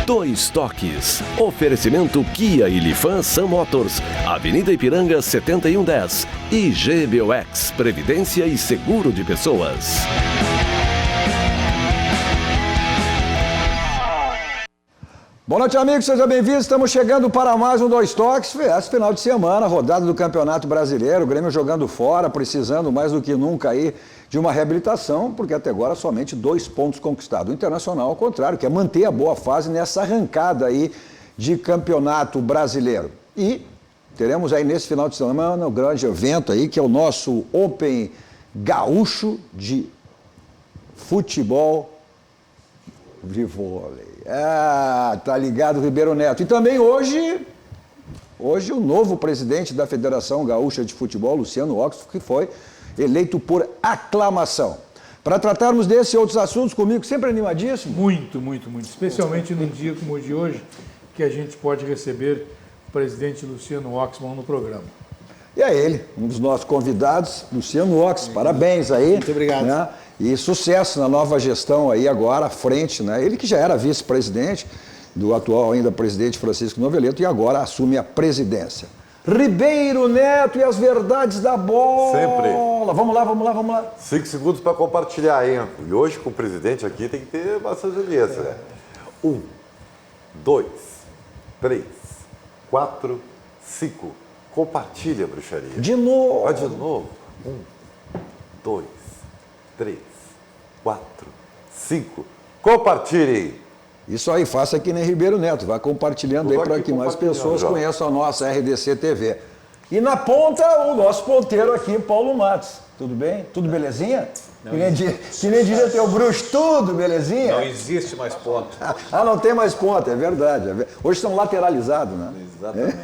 Dois Toques. Oferecimento Kia e Lifan Sun Motors, Avenida Ipiranga 7110 e GBOX, Previdência e Seguro de Pessoas. Boa noite, amigos, sejam bem-vindos. Estamos chegando para mais um Dois Toques. Esse final de semana, rodada do Campeonato Brasileiro, o Grêmio jogando fora, precisando mais do que nunca aí de uma reabilitação, porque até agora somente 2 pontos conquistados. O Internacional, ao contrário, quer manter a boa fase nessa arrancada aí de Campeonato Brasileiro. E teremos aí nesse final de semana o grande evento aí, que é o nosso Open Gaúcho de Futebol de Vôlei. Tá ligado, Ribeiro Neto. E também hoje o novo presidente da Federação Gaúcha de Futebol, Luciano Oxford, que foi eleito por aclamação. Para tratarmos desse e outros assuntos comigo, sempre animadíssimo? Muito. Especialmente num dia como o de hoje, que a gente pode receber o presidente Luciano Oxman no programa. E é ele, um dos nossos convidados, Luciano Oxman. Parabéns aí. Muito obrigado. Né? E sucesso na nova gestão aí agora, à frente, né? Ele que já era vice-presidente do atual ainda presidente Francisco Noveleto e agora assume a presidência. Ribeiro Neto e as verdades da bola. Sempre. Vamos lá. 5 segundos para compartilhar, hein? E hoje com o presidente aqui tem que ter bastante audiência, né? 1, 2, 3, 4, 5. Compartilha, bruxaria. De novo. Vai de novo. 1, 2, 3, 4, 5. Compartilhem. Isso aí, faça que nem Ribeiro Neto, vai compartilhando aí para que mais pessoas conheçam a nossa RDC TV. E na ponta, o nosso ponteiro aqui, Paulo Matos. Tudo bem? Tudo belezinha? Que nem diria teu bruxo, tudo belezinha? Não existe mais ponto. Não tem mais ponta, é verdade. Hoje são lateralizados, né? Exatamente.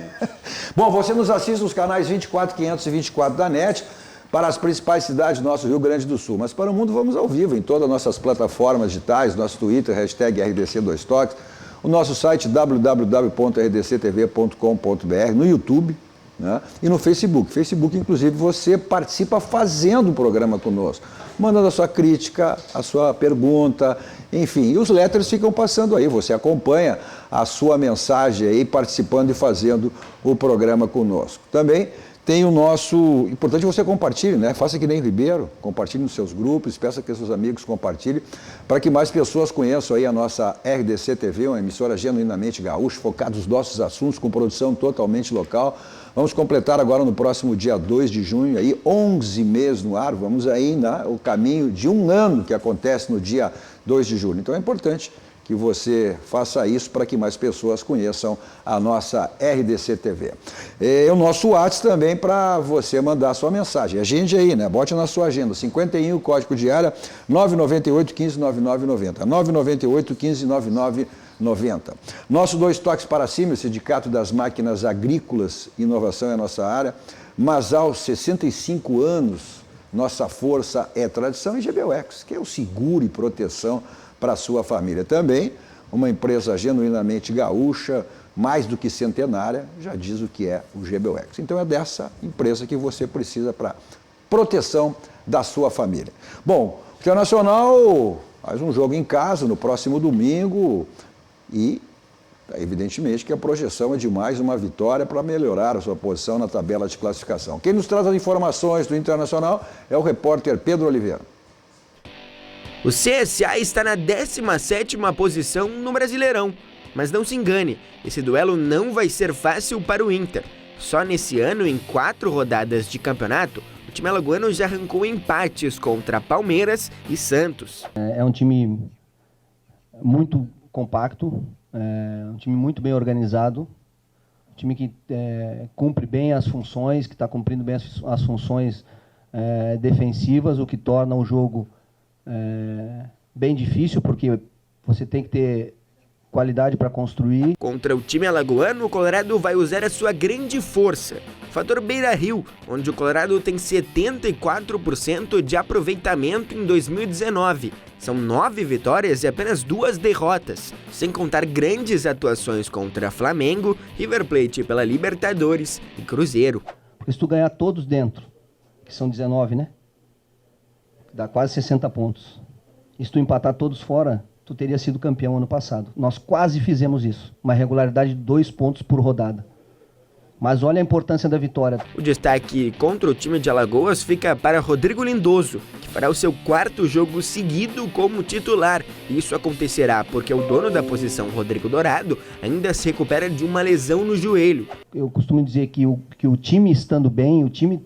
Bom, você nos assiste nos canais 24, 500 e 24 da NET, para as principais cidades do nosso Rio Grande do Sul. Mas para o mundo vamos ao vivo em todas as nossas plataformas digitais, nosso Twitter, hashtag RDC2Toques, o nosso site www.rdctv.com.br, no YouTube, né? E no Facebook. Facebook, inclusive, você participa fazendo o programa conosco, mandando a sua crítica, a sua pergunta, enfim. E os letters ficam passando aí, você acompanha a sua mensagem aí, participando e fazendo o programa conosco. Também tem o nosso... Importante você compartilhe, né? Faça que nem Ribeiro, compartilhe nos seus grupos, peça que seus amigos compartilhem, para que mais pessoas conheçam aí a nossa RDC TV, uma emissora genuinamente gaúcha, focada nos nossos assuntos, com produção totalmente local. Vamos completar agora no próximo dia 2 de junho, aí 11 meses no ar, vamos aí o caminho de 1 ano que acontece no dia 2 de julho. Então é importante que você faça isso para que mais pessoas conheçam a nossa RDC TV. E o nosso WhatsApp também para você mandar a sua mensagem. Agende aí, né? Bote na sua agenda. 51, código de área, 998 15 9990. 998 15 9990. Nosso Dois Toques para cima, Sindicato das Máquinas Agrícolas, inovação é a nossa área. Masal, 65 anos, nossa força é tradição. E GBOX, que é o seguro e proteção para a sua família. Também uma empresa genuinamente gaúcha, mais do que centenária, já diz o que é o GBOX. Então é dessa empresa que você precisa para proteção da sua família. Bom, o Internacional faz um jogo em casa no próximo domingo e evidentemente que a projeção é de mais uma vitória para melhorar a sua posição na tabela de classificação. Quem nos traz as informações do Internacional é o repórter Pedro Oliveira. O CSA está na 17ª posição no Brasileirão, mas não se engane, esse duelo não vai ser fácil para o Inter. Só nesse ano, em 4 rodadas de campeonato, o time alagoano já arrancou empates contra Palmeiras e Santos. É um time muito compacto, um time muito bem organizado, um time que cumpre bem as funções, que está cumprindo bem as funções defensivas, o que torna o jogo bem difícil, porque você tem que ter qualidade para construir. Contra o time alagoano, o Colorado vai usar a sua grande força, o fator Beira-Rio, onde o Colorado tem 74% de aproveitamento em 2019. São 9 vitórias e apenas 2 derrotas, sem contar grandes atuações contra Flamengo, River Plate pela Libertadores e Cruzeiro. Porque se tu ganhar todos dentro, que são 19, né? Dá quase 60 pontos. E se tu empatar todos fora, tu teria sido campeão ano passado. Nós quase fizemos isso, uma regularidade de 2 pontos por rodada. Mas olha a importância da vitória. O destaque contra o time de Alagoas fica para Rodrigo Lindoso, que fará o seu 4º jogo seguido como titular. Isso acontecerá porque o dono da posição, Rodrigo Dourado, ainda se recupera de uma lesão no joelho. Eu costumo dizer que o time estando bem, o time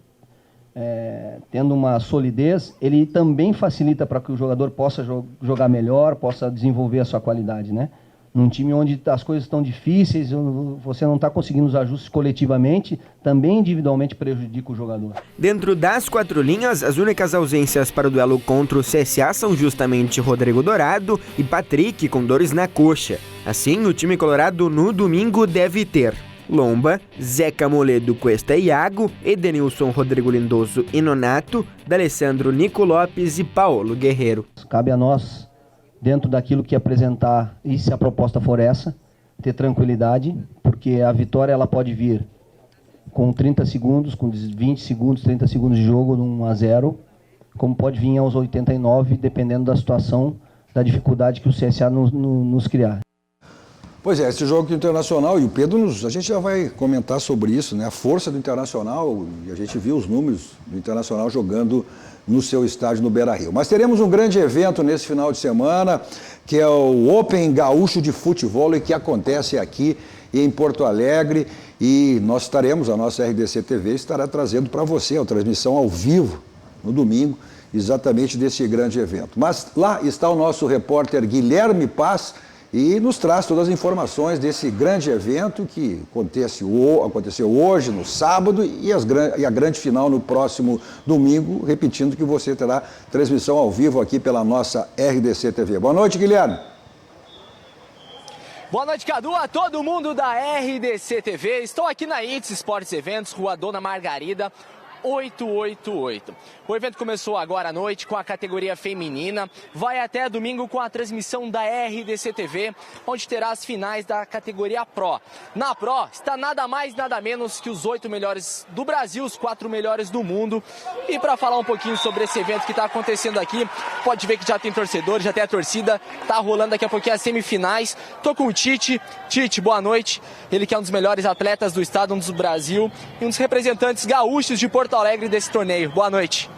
tendo uma solidez, ele também facilita para que o jogador possa jogar melhor, possa desenvolver a sua qualidade, né? Num time onde as coisas estão difíceis, você não está conseguindo os ajustes coletivamente, também individualmente prejudica o jogador. Dentro das 4 linhas, as únicas ausências para o duelo contra o CSA são justamente Rodrigo Dourado e Patrick, com dores na coxa. Assim, o time colorado no domingo deve ter Lomba, Zeca Moledo, Cuesta e Iago, Edenilson, Rodrigo Lindoso e Nonato, D'Alessandro, Nico Lopes e Paulo Guerreiro. Cabe a nós, dentro daquilo que apresentar, e se a proposta for essa, ter tranquilidade, porque a vitória ela pode vir com 30 segundos, com 20 segundos, 30 segundos de jogo, no 1-0, como pode vir aos 89, dependendo da situação, da dificuldade que o CSA nos criar. Pois é, esse jogo Internacional, e o Pedro, a gente já vai comentar sobre isso, né? A força do Internacional, e a gente viu os números do Internacional jogando no seu estádio no Beira-Rio. Mas teremos um grande evento nesse final de semana, que é o Open Gaúcho de Futevôlei, e que acontece aqui em Porto Alegre, e nós estaremos, a nossa RDC TV estará trazendo para você a transmissão ao vivo no domingo, exatamente desse grande evento. Mas lá está o nosso repórter Guilherme Paz, e nos traz todas as informações desse grande evento que aconteceu hoje, no sábado, e a grande final no próximo domingo, repetindo que você terá transmissão ao vivo aqui pela nossa RDC TV. Boa noite, Guilherme. Boa noite, Cadu, a todo mundo da RDC TV. Estou aqui na ITS Esportes Eventos, Rua Dona Margarida, 888. O evento começou agora à noite com a categoria feminina, vai até domingo com a transmissão da RDC TV, onde terá as finais da categoria Pro. Na Pro está nada mais, nada menos que os 8 melhores do Brasil, os 4 melhores do mundo. E para falar um pouquinho sobre esse evento que está acontecendo aqui, pode ver que já tem torcedores, já tem a torcida, tá rolando daqui a pouquinho as semifinais. Tô com o Tite. Tite, boa noite. Ele que é um dos melhores atletas do estado, um dos Brasil e um dos representantes gaúchos de Porto Alegre desse torneio. Boa noite.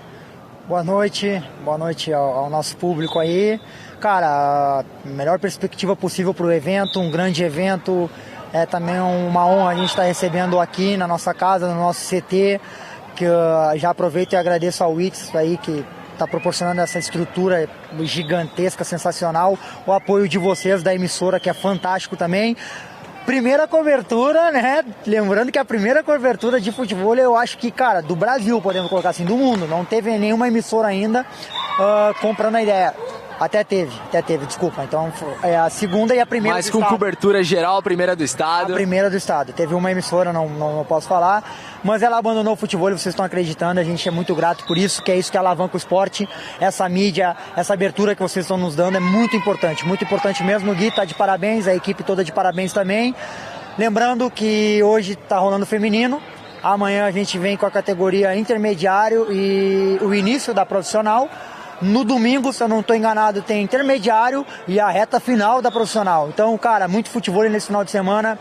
Boa noite ao nosso público aí. Cara, a melhor perspectiva possível para o evento, um grande evento. É também uma honra a gente estar recebendo aqui na nossa casa, no nosso CT, que já aproveito e agradeço ao ITS aí que está proporcionando essa estrutura gigantesca, sensacional, o apoio de vocês, da emissora, que é fantástico também. Primeira cobertura, né? Lembrando que a primeira cobertura de futebol, eu acho que, cara, do Brasil, podemos colocar assim, do mundo. Não teve nenhuma emissora ainda comprando a ideia. Até teve, desculpa. Então, é a segunda e a primeira Mas do estado. Mas com cobertura geral, a primeira do estado. A primeira do estado. Teve uma emissora, não posso falar, mas ela abandonou o futebol e vocês estão acreditando, a gente é muito grato por isso, que é isso que alavanca o esporte, essa mídia, essa abertura que vocês estão nos dando é muito importante mesmo. O Gui tá de parabéns, a equipe toda de parabéns também. Lembrando que hoje tá rolando feminino, amanhã a gente vem com a categoria intermediário e o início da profissional. No domingo, se eu não estou enganado, tem intermediário e a reta final da profissional. Então, cara, muito futebol nesse final de semana.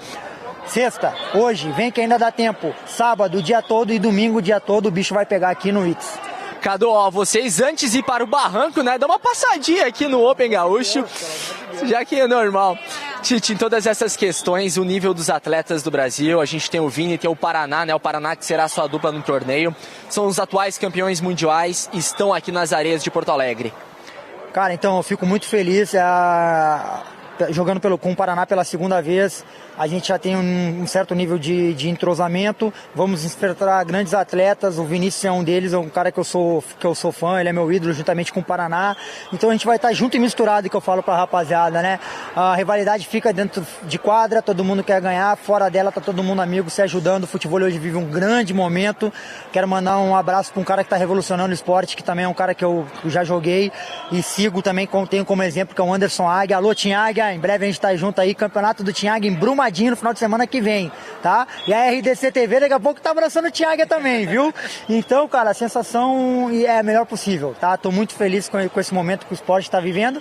Sexta, hoje, vem que ainda dá tempo. Sábado, o dia todo, e domingo, o dia todo, o bicho vai pegar aqui no ITS. Cadu, ó, vocês antes de ir para o barranco, né, dá uma passadinha aqui no Open Gaúcho, já que é normal. Tite, em todas essas questões, o nível dos atletas do Brasil, a gente tem o Vini, tem o Paraná, né, o Paraná que será sua dupla no torneio, são os atuais campeões mundiais e estão aqui nas areias de Porto Alegre. Cara, então eu fico muito feliz, jogando com o Paraná pela segunda vez. A gente já tem um certo nível de entrosamento, vamos enfrentar grandes atletas, o Vinícius é um deles, é um cara que eu sou fã, ele é meu ídolo juntamente com o Paraná, então a gente vai estar junto e misturado, que eu falo pra rapaziada, né? A rivalidade fica dentro de quadra, todo mundo quer ganhar, fora dela tá todo mundo amigo, se ajudando, o futebol hoje vive um grande momento. Quero mandar um abraço pra um cara que tá revolucionando o esporte, que também é um cara que eu já joguei e sigo também, tenho como exemplo, que é o Anderson Águia. Alô, Tim Águia, em breve a gente tá junto aí, Campeonato do Tiago em Brumadinho no final de semana que vem, tá? E a RDC TV daqui a pouco tá abraçando o Tiago também, viu? Então, cara, a sensação é a melhor possível, tá? Tô muito feliz com esse momento que o esporte está vivendo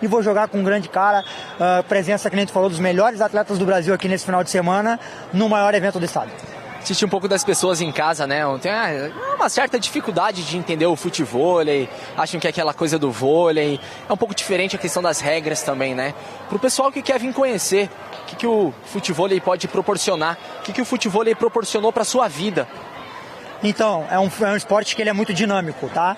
e vou jogar com um grande cara, presença, que a gente falou, dos melhores atletas do Brasil aqui nesse final de semana, no maior evento do estado. Assisti um pouco das pessoas em casa, né? Tem uma certa dificuldade de entender o futevôlei, acham que é aquela coisa do vôlei. É um pouco diferente a questão das regras também, né? Pro pessoal que quer vir conhecer, o que o futevôlei pode proporcionar, o que o futevôlei proporcionou para sua vida. Então, é um esporte que ele é muito dinâmico, tá?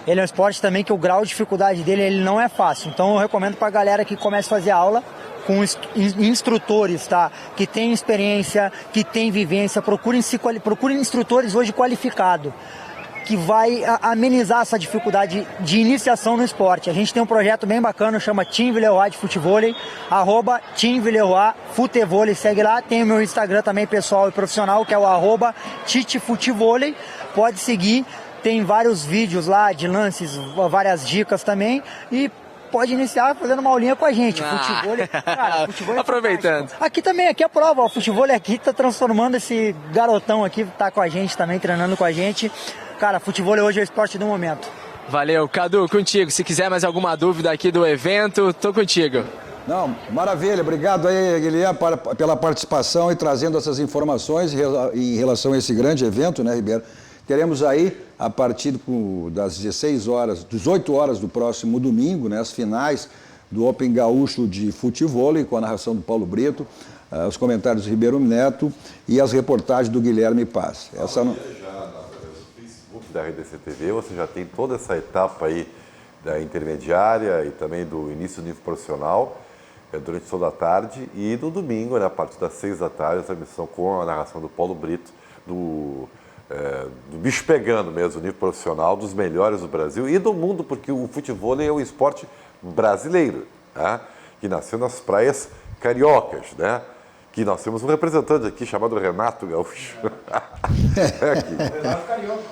Ele é um esporte também que o grau de dificuldade dele ele não é fácil. Então eu recomendo pra galera que comece a fazer aula com instrutores, tá? Que tem experiência, que tem vivência, procurem instrutores hoje qualificados, que vai amenizar essa dificuldade de iniciação no esporte. A gente tem um projeto bem bacana, chama Team Villeroy de Futevôlei, @Team Villeroy Futevôlei, segue lá. Tem o meu Instagram também, pessoal e profissional, que é o @TitiFutevôlei, pode seguir, tem vários vídeos lá de lances, várias dicas também, e pode iniciar fazendo uma aulinha com a gente. Futevôlei, cara, futevôlei aproveitando. Aqui também, aqui é a prova, o futevôlei aqui tá transformando esse garotão aqui, tá com a gente também, treinando com a gente. Cara, futevôlei hoje é o esporte do momento. Valeu, Cadu, contigo. Se quiser mais alguma dúvida aqui do evento, tô contigo. Não, maravilha. Obrigado aí, Guilherme, pela participação e trazendo essas informações em relação a esse grande evento, né, Ribeiro? Teremos aí, a partir das 18 horas do próximo domingo, né, as finais do Open Gaúcho de Futevôlei, com a narração do Paulo Brito, os comentários do Ribeiro Neto e as reportagens do Guilherme Paz. Essa não... Da RDC TV, você já tem toda essa etapa aí da intermediária e também do início do nível profissional durante toda a tarde, e no domingo, né, a partir das 6 da tarde, essa emissão com a narração do Paulo Brito, do bicho pegando mesmo, o nível profissional, dos melhores do Brasil e do mundo, porque o futevôlei é um esporte brasileiro, né, que nasceu nas praias cariocas, né? Que nós temos um representante aqui chamado Renato Gaúcho. Renato Carioca.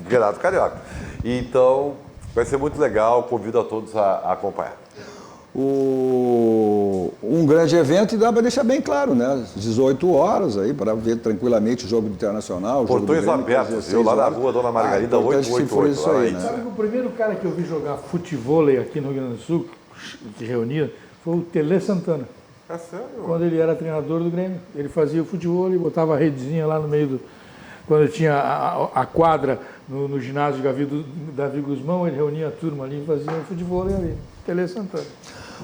Renato Carioca. Então, vai ser muito legal, convido a todos a acompanhar. Um grande evento, e dá para deixar bem claro, né? Às 18 horas aí, para ver tranquilamente o jogo do Internacional. Portões abertos, eu lá na rua Dona Margarida, 888. Isso aí, né? Sabe que o primeiro cara que eu vi jogar futevôlei aqui no Rio Grande do Sul, que reunia, foi o Tele Santana. É sério? Quando ele era treinador do Grêmio. Ele fazia o futevôlei, botava a redezinha lá no meio do... Quando tinha a quadra no ginásio Davi Guzmão, ele reunia a turma ali e fazia o futevôlei ali. Tele Santana.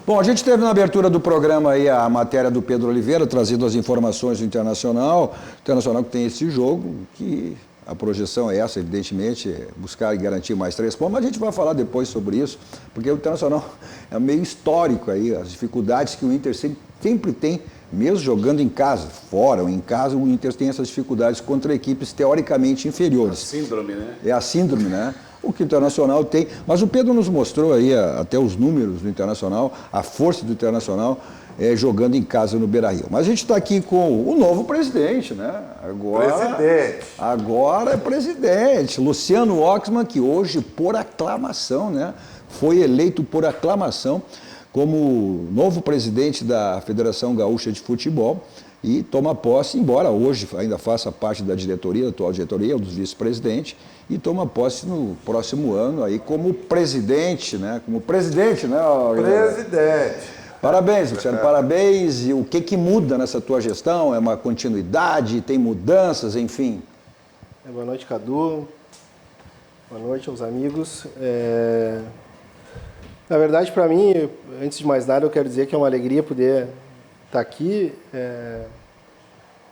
Bom, a gente teve na abertura do programa aí a matéria do Pedro Oliveira, trazendo as informações do Internacional. O Internacional que tem esse jogo, que a projeção é essa, evidentemente, buscar e garantir mais 3 pontos, mas a gente vai falar depois sobre isso, porque o Internacional é meio histórico aí, as dificuldades que o Inter sempre tem, mesmo jogando em casa, fora ou em casa, o Inter tem essas dificuldades contra equipes teoricamente inferiores. A síndrome, né? É a síndrome, né? O que o Internacional tem. Mas o Pedro nos mostrou aí até os números do Internacional, a força do Internacional jogando em casa no Beira-Rio. Mas a gente está aqui com o novo presidente, né? Agora é presidente. Luciano Oxman, que hoje, por aclamação, né? Foi eleito por aclamação como novo presidente da Federação Gaúcha de Futebol e toma posse, embora hoje ainda faça parte da diretoria, da atual diretoria, dos vice-presidentes, e toma posse no próximo ano aí como presidente, né? Presidente! Parabéns, Luciano, parabéns. E o que muda nessa tua gestão? É uma continuidade, tem mudanças, enfim? Boa noite, Cadu. Boa noite aos amigos. Na verdade, para mim, antes de mais nada, eu quero dizer que é uma alegria poder estar aqui.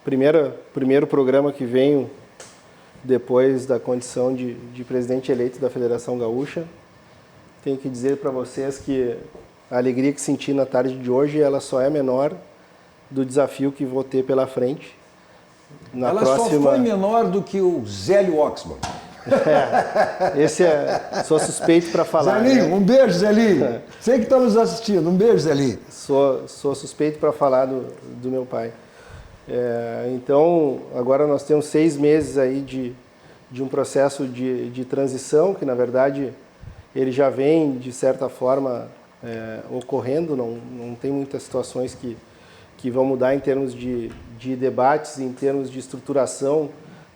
Primeiro programa que venho depois da condição de presidente eleito da Federação Gaúcha. Tenho que dizer para vocês que a alegria que senti na tarde de hoje, ela só é menor do desafio que vou ter pela frente. Ela só foi menor do que o Zélio Oxman. Sou suspeito para falar. Zelinho, né? Um beijo, Zelinho. Sei que está nos assistindo, um beijo, Zelinho. Sou suspeito para falar do meu pai. Então, agora nós temos 6 meses aí de um processo de transição, que na verdade ele já vem, de certa forma, ocorrendo, não tem muitas situações que vão mudar em termos de debates, em termos de estruturação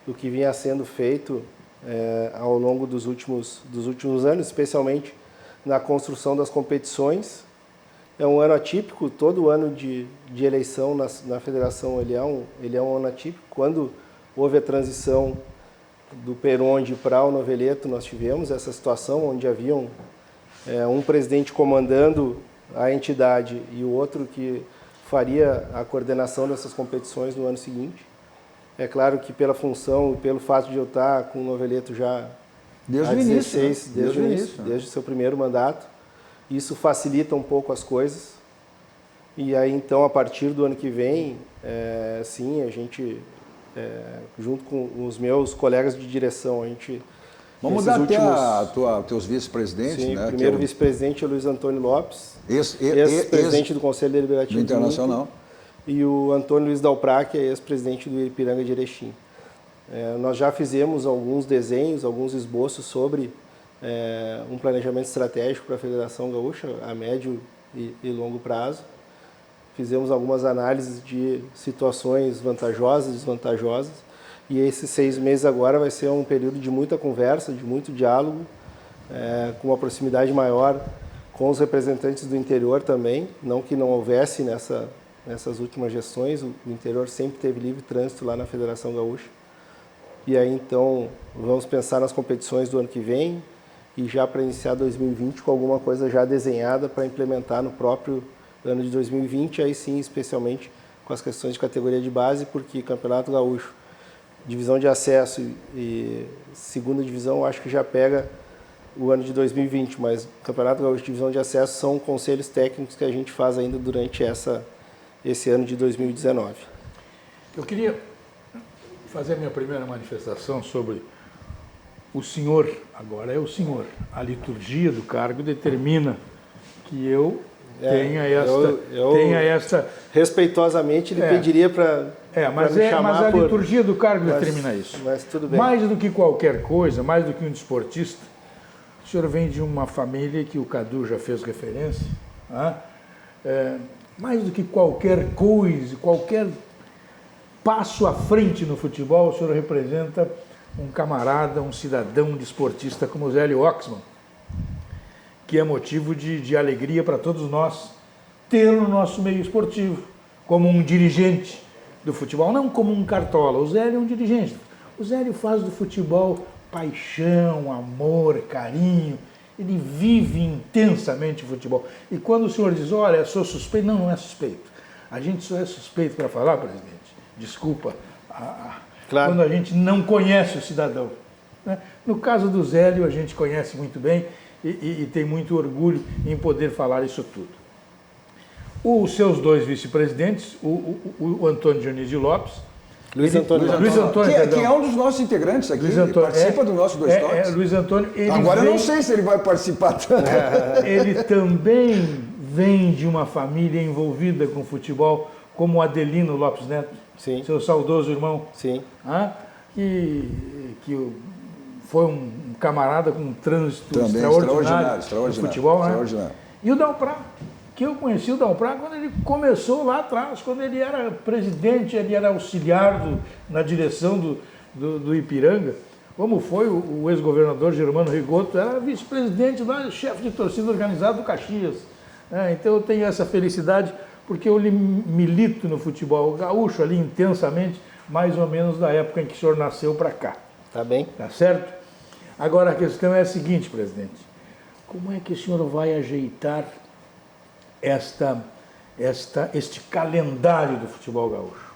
do que vinha sendo feito ao longo dos últimos anos, especialmente na construção das competições. É um ano atípico, todo ano de eleição na federação ele é um ano atípico. Quando houve a transição do Peronde para o Noveleto, nós tivemos essa situação onde haviam um presidente comandando a entidade e o outro que faria a coordenação dessas competições no ano seguinte. É claro que pela função e pelo fato de eu estar com o Noveleto já desde o início, desde o seu primeiro mandato, isso facilita um pouco as coisas. E aí, então, a partir do ano que vem, sim, a gente, junto com os meus colegas de direção, a gente... Vamos dar até teus vice-presidentes, sim, né? O primeiro vice-presidente é o Luiz Antônio Lopes, ex-presidente do Conselho Deliberativo do Internacional. E o Antônio Luiz Dalprá, que é ex-presidente do Ipiranga de Erechim. Nós já fizemos alguns desenhos, alguns esboços sobre um planejamento estratégico para a Federação Gaúcha, a médio e longo prazo. Fizemos algumas análises de situações vantajosas e desvantajosas. E esses 6 meses agora vai ser um período de muita conversa, de muito diálogo, com uma proximidade maior com os representantes do interior também. Não que não houvesse nessas últimas gestões, o interior sempre teve livre trânsito lá na Federação Gaúcha. E aí, então, vamos pensar nas competições do ano que vem e já para iniciar 2020 com alguma coisa já desenhada para implementar no próprio ano de 2020, aí sim, especialmente com as questões de categoria de base, porque Campeonato Gaúcho, divisão de acesso e segunda divisão, acho que já pega o ano de 2020, mas Campeonato Gaúcho de divisão de acesso são conselhos técnicos que a gente faz ainda durante esse ano de 2019. Eu queria fazer a minha primeira manifestação sobre o senhor, agora é o senhor. A liturgia do cargo determina que eu tenha esta... Respeitosamente, ele pediria para mas a liturgia do cargo determina isso. Mas tudo bem. Mais do que qualquer coisa, mais do que um desportista, o senhor vem de uma família que o Cadu já fez referência, mais do que qualquer coisa, qualquer passo à frente no futebol, o senhor representa um camarada, um cidadão desportista como o Zélio Oxman, que é motivo de alegria para todos nós ter no nosso meio esportivo, como um dirigente do futebol, não como um cartola. O Zélio é um dirigente. O Zélio faz do futebol paixão, amor, carinho. Ele vive intensamente o futebol. E quando o senhor diz, olha, eu sou suspeito, não é suspeito. A gente só é suspeito para falar, presidente. Desculpa. Claro. Quando a gente não conhece o cidadão. Né? No caso do Zélio, a gente conhece muito bem e tem muito orgulho em poder falar isso tudo. Os seus 2 vice-presidentes, o Antônio Dionísio Lopes, Luiz Antônio, que é um dos nossos integrantes aqui, participa do nosso Dois Toques. Luiz Antônio, agora eu não sei se ele vai participar tanto. Ele também vem de uma família envolvida com futebol, como o Adelino Lopes Neto, sim, seu saudoso irmão, sim, que foi um camarada com um trânsito também extraordinário no futebol. Extraordinário. E o Dalprá, que eu conheci o Dalprá quando ele começou lá atrás, quando ele era presidente, ele era auxiliar na direção do Ipiranga, como foi o ex-governador Germano Rigoto, era vice-presidente, chefe de torcida organizada do Caxias. Então eu tenho essa felicidade, porque eu milito no futebol gaúcho ali intensamente, mais ou menos da época em que o senhor nasceu para cá. Tá bem. Tá certo? Agora a questão é a seguinte, presidente, como é que o senhor vai ajeitar este calendário do futebol gaúcho?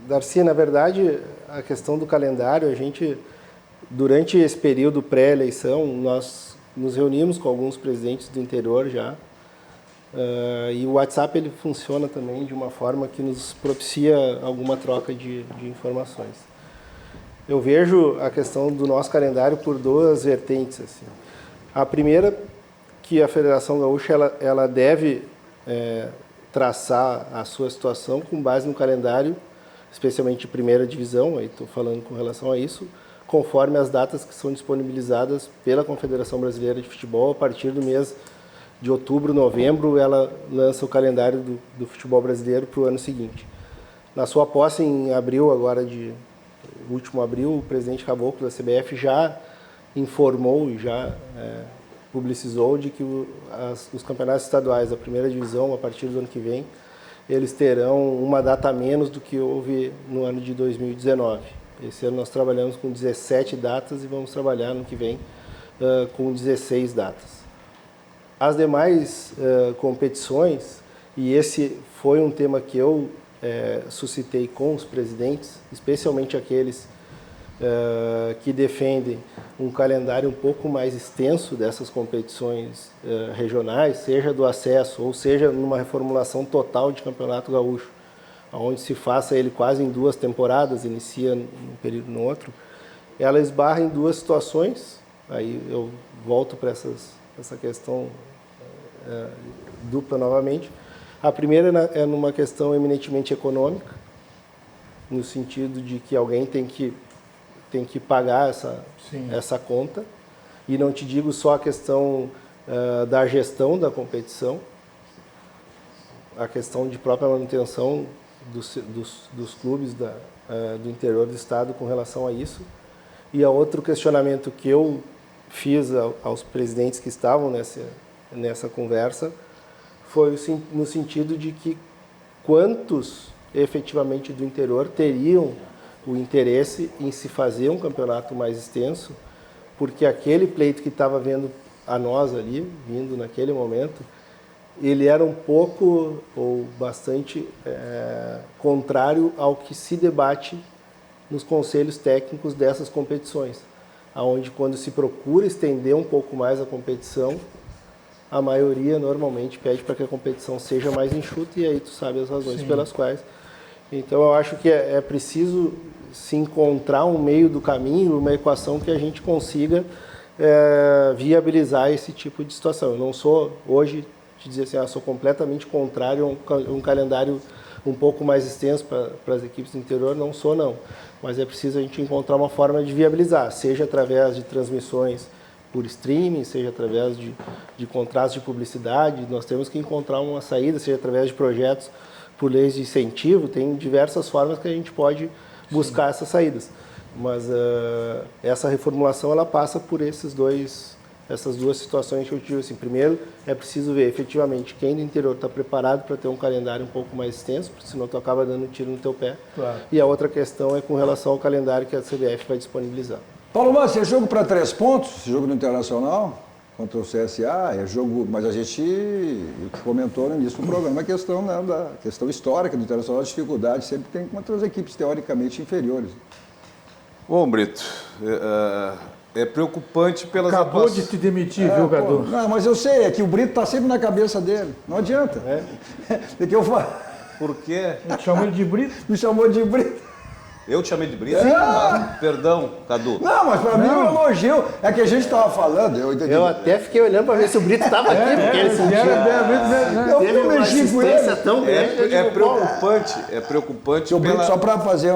Darcy, na verdade, a questão do calendário, a gente, durante esse período pré-eleição, nós nos reunimos com alguns presidentes do interior já, e o WhatsApp ele funciona também de uma forma que nos propicia alguma troca de informações. Eu vejo a questão do nosso calendário por 2 vertentes. Assim. A primeira, que a Federação Gaúcha ela deve traçar a sua situação com base no calendário, especialmente de primeira divisão, aí estou falando com relação a isso, conforme as datas que são disponibilizadas pela Confederação Brasileira de Futebol. A partir do mês de outubro, novembro, ela lança o calendário do futebol brasileiro para o ano seguinte. Na sua posse, em abril, último abril, o presidente Caboclo da CBF já informou e já publicizou de que os campeonatos estaduais da primeira divisão, a partir do ano que vem, eles terão uma data a menos do que houve no ano de 2019. Esse ano nós trabalhamos com 17 datas e vamos trabalhar no que vem com 16 datas. As demais competições, e esse foi um tema que eu suscitei com os presidentes, especialmente aqueles que defendem um calendário um pouco mais extenso dessas competições regionais, seja do acesso ou seja numa reformulação total de Campeonato Gaúcho, onde se faça ele quase em 2 temporadas, inicia num período no outro, ela esbarra em 2 situações. Aí eu volto para essa questão dupla novamente. A primeira é numa questão eminentemente econômica, no sentido de que alguém tem que pagar essa conta, e não te digo só a questão da gestão da competição, a questão de própria manutenção dos clubes do interior do estado com relação a isso. E a outro questionamento que eu fiz aos presidentes que estavam nessa conversa foi no sentido de que quantos efetivamente do interior teriam o interesse em se fazer um campeonato mais extenso, porque aquele pleito que estava vindo naquele momento, ele era um pouco ou bastante contrário ao que se debate nos conselhos técnicos dessas competições, onde quando se procura estender um pouco mais a competição, a maioria normalmente pede para que a competição seja mais enxuta, e aí tu sabe as razões pelas quais. Então eu acho que é preciso se encontrar um meio do caminho, uma equação que a gente consiga viabilizar esse tipo de situação. Eu não sou hoje te dizer assim, sou completamente contrário a um calendário um pouco mais extenso para as equipes do interior, não sou não. Mas é preciso a gente encontrar uma forma de viabilizar, seja através de transmissões por streaming, seja através de contratos de publicidade. Nós temos que encontrar uma saída, seja através de projetos por leis de incentivo. Tem diversas formas que a gente pode buscar essas saídas. Mas essa reformulação ela passa por essas 2 situações que eu digo assim. Primeiro, é preciso ver efetivamente quem do interior está preparado para ter um calendário um pouco mais extenso, porque senão tu acaba dando um tiro no teu pé. Claro. E a outra questão é com relação ao calendário que a CBF vai disponibilizar. Paulo Massa, é jogo para 3 pontos, esse jogo no Internacional contra o CSA, é jogo, mas a gente comentou no início do programa a questão, né, da questão histórica do Internacional, a dificuldade sempre tem contra as equipes teoricamente inferiores. Bom, Brito, é preocupante pelas Acabou de te demitir, viu, Cadu? Não, mas eu sei, é que o Brito está sempre na cabeça dele, não adianta. É que eu falo. Por quê? Me chamou ele de Brito? Me chamou de Brito. Eu te chamei de Brito? Perdão, Cadu. Não, mas para mim é um elogio. É que a gente estava falando, eu entendi. Eu até fiquei olhando para ver se o Brito estava aqui, porque ele sentiu. Eu não mexi com ele. Tão grande, É preocupante. O Brito, só para fazer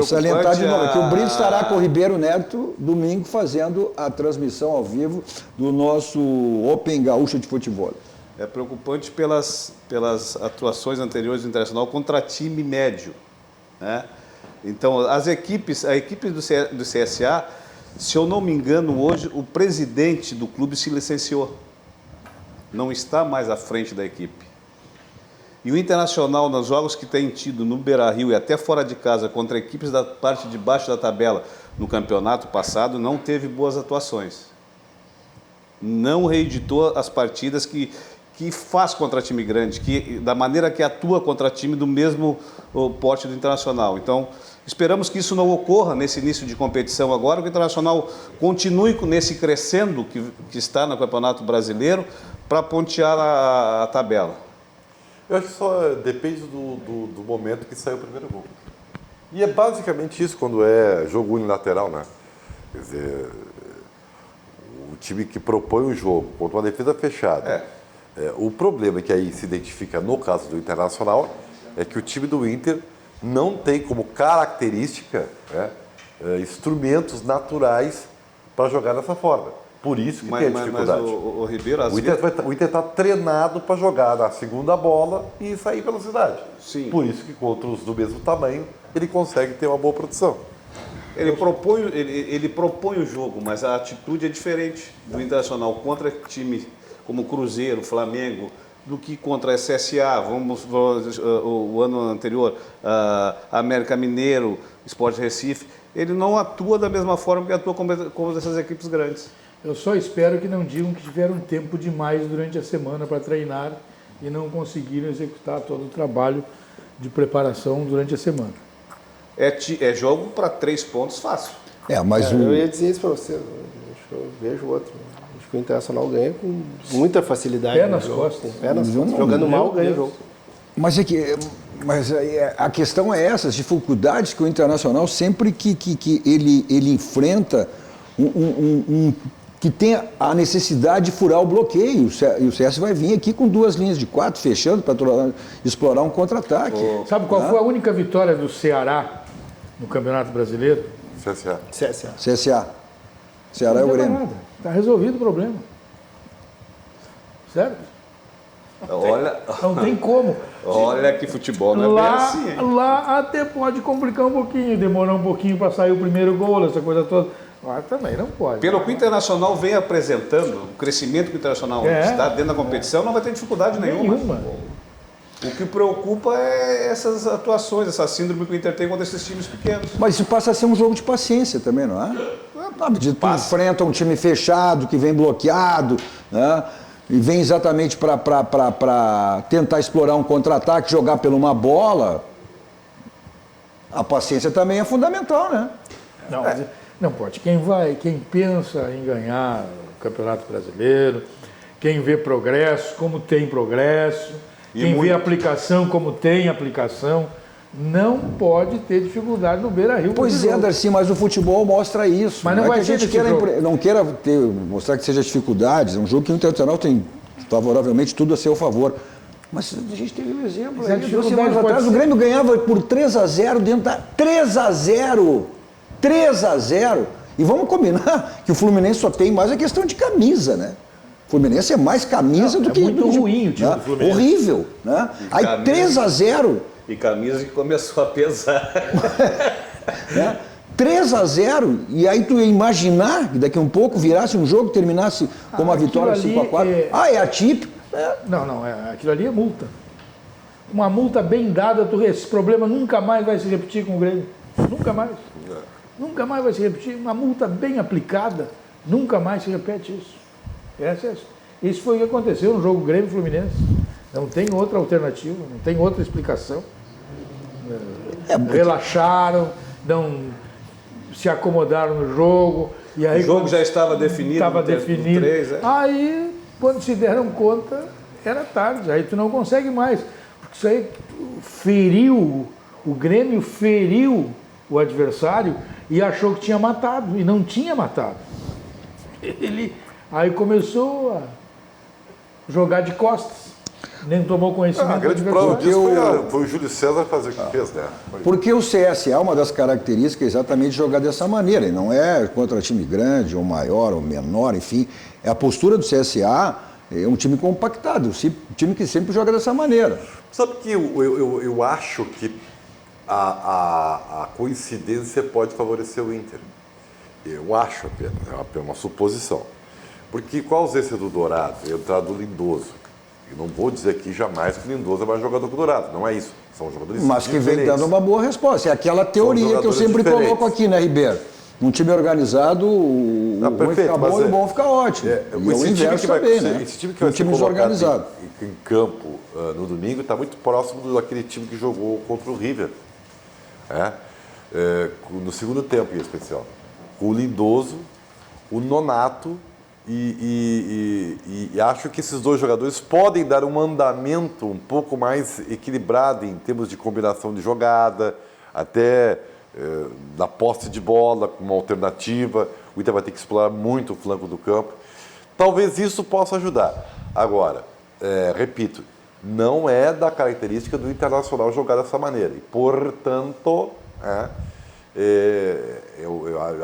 salientar de novo, que o Brito estará com o Ribeiro Neto domingo fazendo a transmissão ao vivo do nosso Open Gaúcho de Futebol. É preocupante pelas atuações anteriores do Internacional contra time médio, né? Então, a equipe do CSA, se eu não me engano, hoje o presidente do clube se licenciou. Não está mais à frente da equipe. E o Internacional, nos jogos que tem tido no Beira-Rio e até fora de casa, contra equipes da parte de baixo da tabela no campeonato passado, não teve boas atuações. Não reeditou as partidas que faz contra time grande, da maneira que atua contra time do mesmo porte do Internacional. Então, esperamos que isso não ocorra nesse início de competição agora, que o Internacional continue nesse crescendo que está no Campeonato Brasileiro para pontear a tabela. Eu acho que só depende do momento que sai o primeiro gol. E é basicamente isso quando é jogo unilateral, né? Quer dizer, o time que propõe o jogo contra uma defesa fechada. O problema que aí se identifica no caso do Internacional é que o time do Inter não tem como característica, né, instrumentos naturais para jogar dessa forma. Por isso que tem a dificuldade. Mas o Ribeiro, às o Inter está treinado para jogar na segunda bola e sair pela cidade. Sim. Por isso que contra os do mesmo tamanho, ele consegue ter uma boa produção. Ele propõe o jogo, mas a atitude é diferente do Internacional contra time como Cruzeiro, Flamengo, do que contra a CSA, o ano anterior, América Mineiro, Sport Recife. Ele não atua da mesma forma que atua com essas equipes grandes. Eu só espero que não digam que tiveram tempo demais durante a semana para treinar e não conseguiram executar todo o trabalho de preparação durante a semana. É jogo para 3 pontos fácil. Mas eu ia dizer isso para você. Eu vejo outro. Acho que o Internacional ganha com muita facilidade. Pé nas costas. Pé nas costas. Jogando mal, ganha o jogo. Mas a questão é essa, as dificuldades que o Internacional, sempre que ele enfrenta que tem a necessidade de furar o bloqueio, e o CS vai vir aqui com 2 linhas de 4, fechando para explorar um contra-ataque. Sabe qual foi a única vitória do Ceará no Campeonato Brasileiro? CSA. Ceará é o Grêmio. Está resolvido o problema. Certo? Não tem como. Olha que futebol não é bem assim, hein? Lá até pode complicar um pouquinho, demorar um pouquinho para sair o primeiro gol, essa coisa toda. Mas também não pode. Pelo que o Internacional vem apresentando, o crescimento que o Internacional está dentro da competição, não vai ter dificuldade nenhuma. O que preocupa é essas atuações, essa síndrome que o Inter tem contra esses times pequenos. Mas isso passa a ser um jogo de paciência também, não é? À medida que tu enfrenta um time fechado, que vem bloqueado, né? E vem exatamente para tentar explorar um contra-ataque, jogar por uma bola, a paciência também é fundamental, né? Não pode. Quem pensa em ganhar o Campeonato Brasileiro, quem vê progresso, como tem progresso, quem vê aplicação, como tem aplicação, não pode ter dificuldade no Beira-Rio. Pois é, Darcy, mas o futebol mostra isso. Mas não vai que a gente não queira mostrar que seja dificuldades. É um jogo que o Internacional tem favoravelmente tudo a seu favor. Mas a gente teve um exemplo. 2 semanas atrás, o Grêmio ganhava por 3-0 dentro da... 3-0! 3-0! E vamos combinar que o Fluminense só tem mais a questão de camisa, né? O Fluminense é mais camisa do que... É muito ruim o time do Fluminense. Horrível, né? Aí 3-0... E camisa que começou a pesar. 3-0, e aí tu ia imaginar que daqui a um pouco virasse um jogo, terminasse com uma vitória 5-4. É atípico. Não, aquilo ali é multa. Uma multa bem dada, esse problema nunca mais vai se repetir com o Grêmio. Nunca mais. Nunca mais vai se repetir. Uma multa bem aplicada, nunca mais se repete isso. Isso foi o que aconteceu no jogo Grêmio Fluminense. Não tem outra alternativa, não tem outra explicação. Relaxaram, não se acomodaram no jogo. E aí, o jogo já estava definido. Estava definido. 3, Aí, quando se deram conta, era tarde. Aí tu não consegue mais. Porque isso aí feriu, o Grêmio feriu o adversário e achou que tinha matado. E não tinha matado. Ele aí começou a jogar de costas. Nem tomou conhecimento. A grande prova disso foi o Júlio César fazer o que fez, né? Porque o CSA, uma das características é exatamente jogar dessa maneira. E não é contra time grande, ou maior, ou menor, enfim. É a postura do CSA, é um time compactado, um time que sempre joga dessa maneira. Sabe que eu acho que a coincidência pode favorecer o Inter. Eu acho apenas, é uma suposição. Porque com a ausência do Dourado e a entrada do Lindoso, eu não vou dizer aqui jamais que o Lindoso é mais jogador que o Dourado, não é isso. São jogadores mas que vem dando uma boa resposta. É aquela teoria que eu sempre coloco aqui, né, Ribeiro? Um time organizado, o ruim fica bom e o bom fica ótimo. E o inverso também, né? Esse time que vai ser colocado em campo no domingo está muito próximo daquele time que jogou contra o River. No segundo tempo, em especial. O Lindoso, o Nonato... E acho que esses 2 jogadores podem dar um andamento um pouco mais equilibrado em termos de combinação de jogada, até na posse de bola, com uma alternativa. O Inter vai ter que explorar muito o flanco do campo. Talvez isso possa ajudar. Agora, repito, não é da característica do Internacional jogar dessa maneira. E, portanto,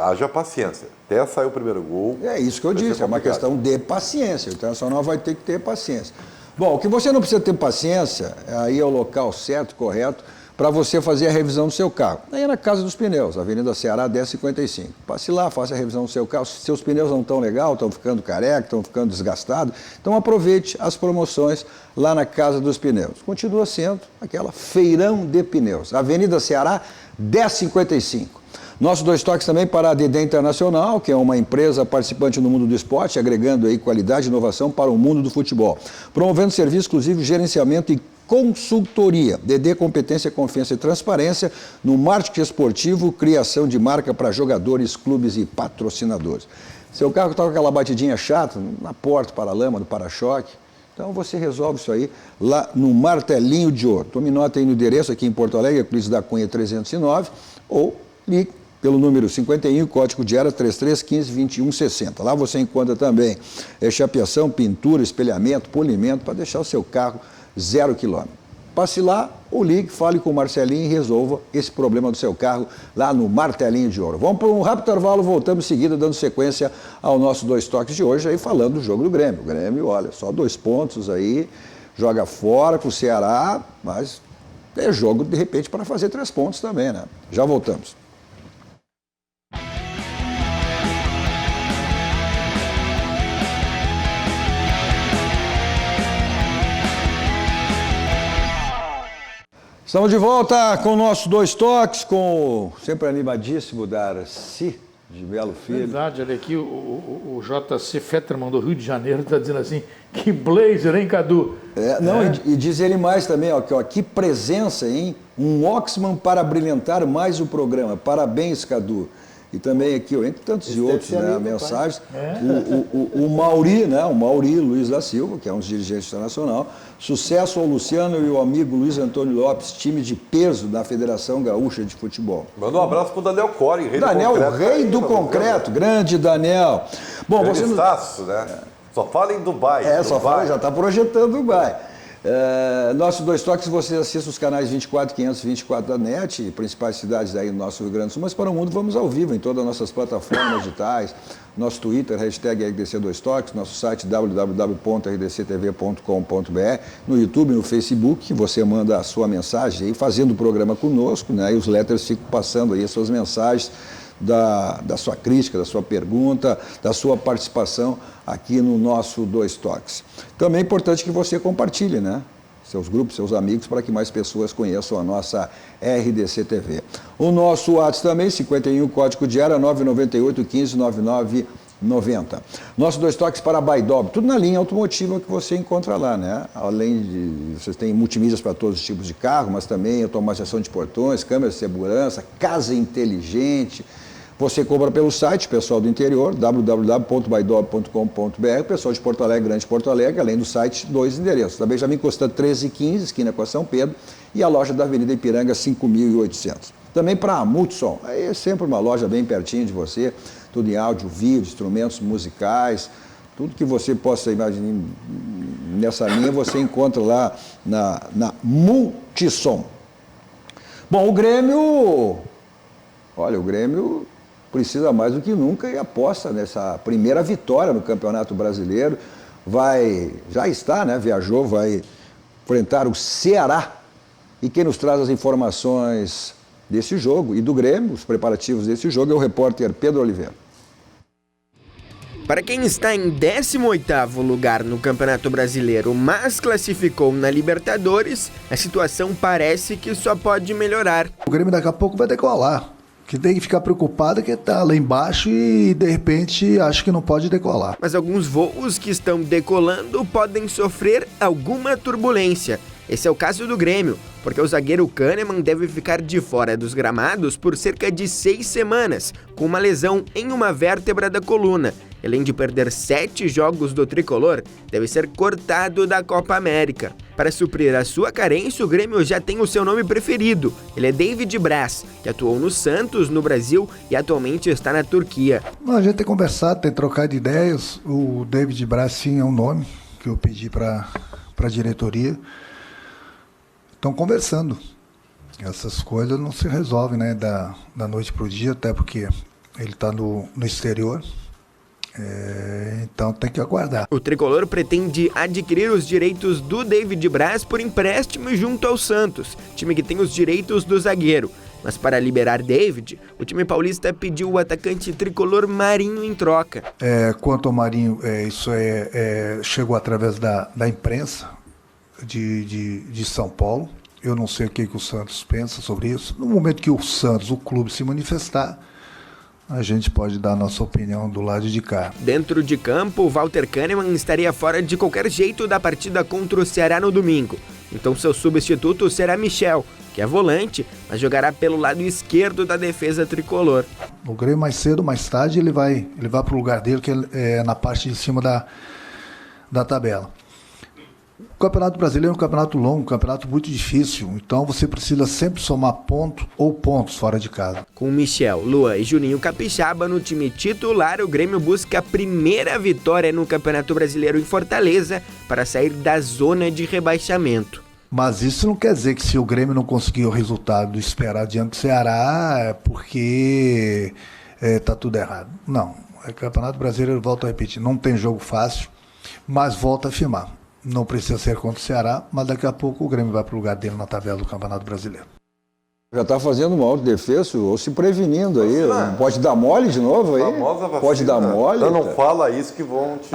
haja paciência. Até sair o primeiro gol. É isso que eu disse, é uma questão de paciência. O Internacional vai ter que ter paciência. Bom, o que você não precisa ter paciência, aí é o local certo, correto, para você fazer a revisão do seu carro. Aí é na Casa dos Pneus, Avenida Ceará 1055. Passe lá, faça a revisão do seu carro. Se seus pneus não estão legal, estão ficando careca, estão ficando desgastados, então aproveite as promoções lá na Casa dos Pneus. Continua sendo aquela feirão de pneus. Avenida Ceará 1055. Nossos 2 toques também para a DD Internacional, que é uma empresa participante no mundo do esporte, agregando aí qualidade e inovação para o mundo do futebol. Promovendo serviço exclusivo, gerenciamento e consultoria. DD Competência, Confiança e Transparência no marketing esportivo, criação de marca para jogadores, clubes e patrocinadores. Seu carro está com aquela batidinha chata na porta, para-lama, no para-choque. Então você resolve isso aí lá no Martelinho de Ouro. Tome nota aí no endereço aqui em Porto Alegre, Euclides da Cunha 309, ou ligue pelo número 51, código de área 3315-2160. Lá você encontra também chapeação, pintura, espelhamento, polimento, para deixar o seu carro 0 km. Passe lá ou ligue, fale com o Marcelinho e resolva esse problema do seu carro lá no Martelinho de Ouro. Vamos para um rápido intervalo, voltamos em seguida, dando sequência ao nosso 2 toques de hoje, aí falando do jogo do Grêmio. O Grêmio, olha, só 2 pontos aí, joga fora com o Ceará, mas é jogo, de repente, para fazer 3 pontos também, né? Já voltamos. Estamos de volta com o nosso 2 toques, com o sempre animadíssimo Darcy de Belo Filho. Verdade, olha aqui, o JC Fetterman do Rio de Janeiro está dizendo assim, que blazer, hein, Cadu? E diz ele mais também, ó, que presença, hein? Um Oxman para brilhantar mais o programa. Parabéns, Cadu. E também aqui, ó, entre tantos e outros, né, mensagens, o Mauri, né, o Mauri Luiz da Silva, que é um dos dirigentes internacional, sucesso ao Luciano e o amigo Luiz Antônio Lopes, time de peso da Federação Gaúcha de Futebol. Manda um abraço para o Daniel Core, rei Daniel, do concreto. Rei do concreto, grande Daniel. Bom, grande você Staço, né? Só fala em Dubai. Só fala, já está projetando Dubai. Nossos 2 toques, você assiste os canais 24, 524 da NET, principais cidades aí do nosso Rio Grande do Sul, mas para o mundo vamos ao vivo em todas as nossas plataformas digitais, nosso Twitter, hashtag RDC2Toques, nosso site www.rdctv.com.br, no YouTube, no Facebook, você manda a sua mensagem aí, fazendo o programa conosco, né, e os letters ficam passando aí as suas mensagens, da sua crítica, da sua pergunta, da sua participação aqui no nosso 2 toques. Também é importante que você compartilhe, né? Seus grupos, seus amigos, para que mais pessoas conheçam a nossa RDC TV. O nosso WhatsApp também, 51, código de área 998 15 9990. Nosso 2 toques para a Baidob, tudo na linha automotiva que você encontra lá, né? Além de, vocês têm multimídias para todos os tipos de carro, mas também automatização de portões, câmeras de segurança, casa inteligente. Você compra pelo site, pessoal do interior, www.baidob.com.br, pessoal de Porto Alegre, Grande Porto Alegre, além do site, 2 endereços. Da Benjamin Costa 1315, esquina com a São Pedro, e a loja da Avenida Ipiranga 5800. Também para a Multissom, aí é sempre uma loja bem pertinho de você, tudo em áudio, vídeo, instrumentos musicais, tudo que você possa imaginar nessa linha, você encontra lá na Multissom. Bom, o Grêmio precisa mais do que nunca e aposta nessa primeira vitória no Campeonato Brasileiro. Já está, né? Viajou, vai enfrentar o Ceará. E quem nos traz as informações desse jogo e do Grêmio, os preparativos desse jogo, é o repórter Pedro Oliveira. Para quem está em 18º lugar no Campeonato Brasileiro, mas classificou na Libertadores, a situação parece que só pode melhorar. O Grêmio daqui a pouco vai decolar. Que tem que ficar preocupado que tá lá embaixo e de repente acho que não pode decolar. Mas alguns voos que estão decolando podem sofrer alguma turbulência. Esse é o caso do Grêmio, porque o zagueiro Kahneman deve ficar de fora dos gramados por cerca de 6 semanas, com uma lesão em uma vértebra da coluna. Além de perder 7 jogos do tricolor, deve ser cortado da Copa América. Para suprir a sua carência, o Grêmio já tem o seu nome preferido. Ele é David Braz, que atuou no Santos, no Brasil e atualmente está na Turquia. A gente tem conversado, tem trocado ideias. O David Braz sim é um nome que eu pedi para a diretoria. Estão conversando. Essas coisas não se resolvem, né, da noite para o dia, até porque ele está no exterior. Então tem que aguardar. O tricolor pretende adquirir os direitos do David Braz por empréstimo junto ao Santos, time que tem os direitos do zagueiro. Mas para liberar David, o time paulista pediu o atacante tricolor Marinho em troca. Quanto ao Marinho, isso chegou através da imprensa de São Paulo. Eu não sei o que o Santos pensa sobre isso. No momento que o Santos, o clube, se manifestar, a gente pode dar a nossa opinião do lado de cá. Dentro de campo, Walter Kahneman estaria fora de qualquer jeito da partida contra o Ceará no domingo. Então seu substituto será Michel, que é volante, mas jogará pelo lado esquerdo da defesa tricolor. O Grêmio mais cedo ou mais tarde ele vai para o lugar dele, que é na parte de cima da tabela. O Campeonato Brasileiro é um campeonato longo, um campeonato muito difícil, então você precisa sempre somar ponto ou pontos fora de casa. Com Michel, Luan e Juninho Capixaba no time titular, o Grêmio busca a primeira vitória no Campeonato Brasileiro em Fortaleza para sair da zona de rebaixamento. Mas isso não quer dizer que se o Grêmio não conseguir o resultado esperado diante do Ceará é porque está tudo errado. Não, o Campeonato Brasileiro, volto a repetir, não tem jogo fácil, mas volta a afirmar. Não precisa ser contra o Ceará, mas daqui a pouco o Grêmio vai para o lugar dele na tabela do Campeonato Brasileiro. Já está fazendo uma autodefesa ou se prevenindo aí. Pode dar mole de novo aí? Pode dar mole? Então não fala isso que vão te...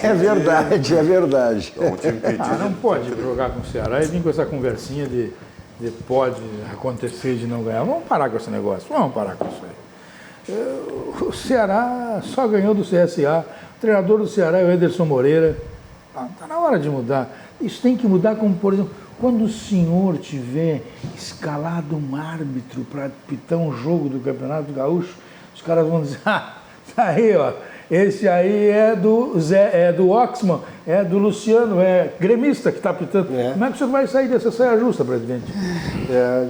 É verdade, é verdade. Vão te impedir. Não pode jogar com o Ceará e vir com essa conversinha de pode acontecer de não ganhar. Vamos parar com esse negócio, vamos parar com isso aí. O Ceará só ganhou do CSA. O treinador do Ceará é o Ederson Moreira. Está na hora de mudar. Isso tem que mudar, como por exemplo, quando o senhor tiver escalado um árbitro para apitar um jogo do Campeonato Gaúcho, os caras vão dizer, tá aí, ó, esse aí é do Oxman, é do Luciano, é gremista que está apitando. Como é que o senhor vai sair dessa saia justa, presidente?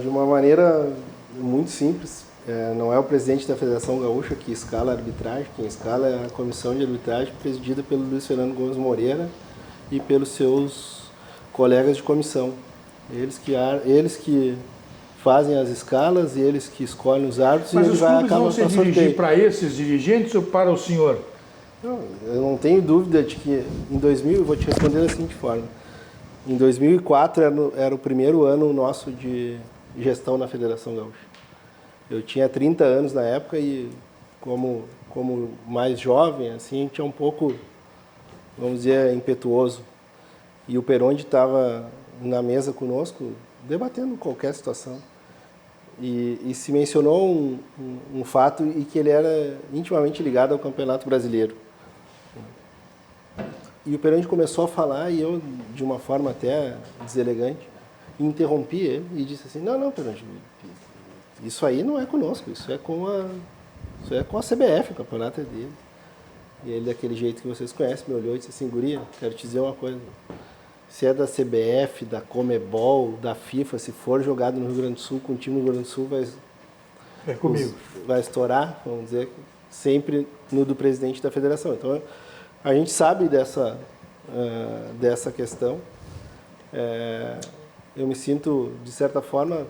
De uma maneira muito simples. Não é o presidente da Federação Gaúcha que escala a arbitragem, quem escala é a comissão de arbitragem presidida pelo Luiz Fernando Gomes Moreira e pelos seus colegas de comissão. Eles que fazem as escalas e eles que escolhem os árbitros. Mas e os clubes vão se dirigir para esses dirigentes ou para o senhor? Não, eu não tenho dúvida de que em 2000, eu vou te responder da seguinte forma, em 2004 era o primeiro ano nosso de gestão na Federação Gaúcha. Eu tinha 30 anos na época e como mais jovem, assim, tinha um pouco, vamos dizer, impetuoso. E o Perondi estava na mesa conosco, debatendo qualquer situação. E se mencionou um fato e que ele era intimamente ligado ao Campeonato Brasileiro. E o Perondi começou a falar e eu, de uma forma até deselegante, interrompi ele e disse assim, não, Perondi, isso aí não é conosco, isso é com a CBF, o campeonato é dele. E ele, daquele jeito que vocês conhecem, me olhou e disse assim, guria, quero te dizer uma coisa, se é da CBF, da Comebol, da FIFA, se for jogado no Rio Grande do Sul, com o time do Rio Grande do Sul vai estourar, vamos dizer, sempre no do presidente da federação. Então, a gente sabe dessa questão. Eu me sinto, de certa forma,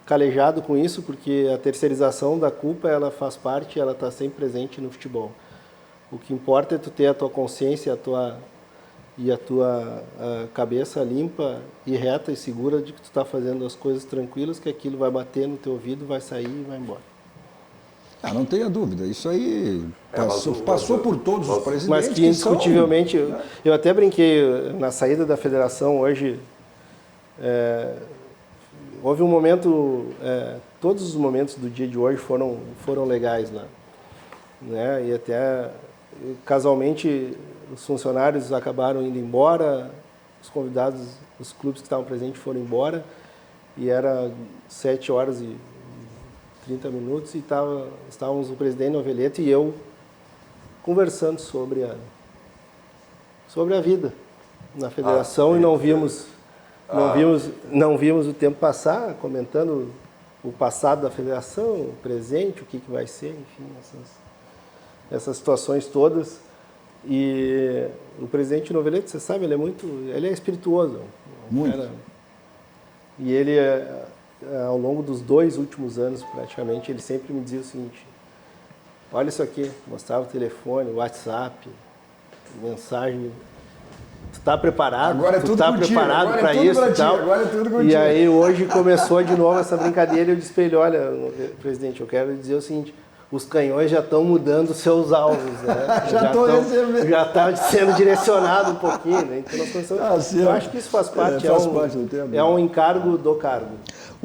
calejado com isso, porque a terceirização da culpa, ela faz parte, ela está sempre presente no futebol. O que importa é tu ter a tua consciência e a tua cabeça limpa e reta e segura de que tu está fazendo as coisas tranquilas, que aquilo vai bater no teu ouvido, vai sair e vai embora. Não tenha dúvida, isso aí passou por todos os presidentes. Mas que indiscutivelmente, eu até brinquei na saída da federação hoje, houve um momento, todos os momentos do dia de hoje foram legais lá, né? E até casualmente os funcionários acabaram indo embora, os convidados, os clubes que estavam presentes foram embora e era 7 horas e 30 minutos e estávamos o presidente Noveleto e eu conversando sobre a vida na federação e não vimos o tempo passar, comentando o passado da federação, o presente, o que vai ser, enfim, essas situações todas. E o presidente Noveleto, você sabe, ele é espirituoso. Muito. E ele, ao longo dos 2 últimos anos, praticamente, ele sempre me dizia o seguinte: olha isso aqui, mostrava o telefone, o WhatsApp, mensagem. Tu tá preparado? Agora é tu tudo tá contigo, preparado agora é para tudo isso pra e ti, tal? agora é tudo contigo. E aí hoje começou de novo essa brincadeira e eu disse para ele: olha, presidente, eu quero dizer o seguinte, os canhões já estão mudando seus alvos, né? já está sendo direcionado um pouquinho, né? Então nós começamos, eu acho que isso faz parte, parte do tempo. É um encargo do cargo.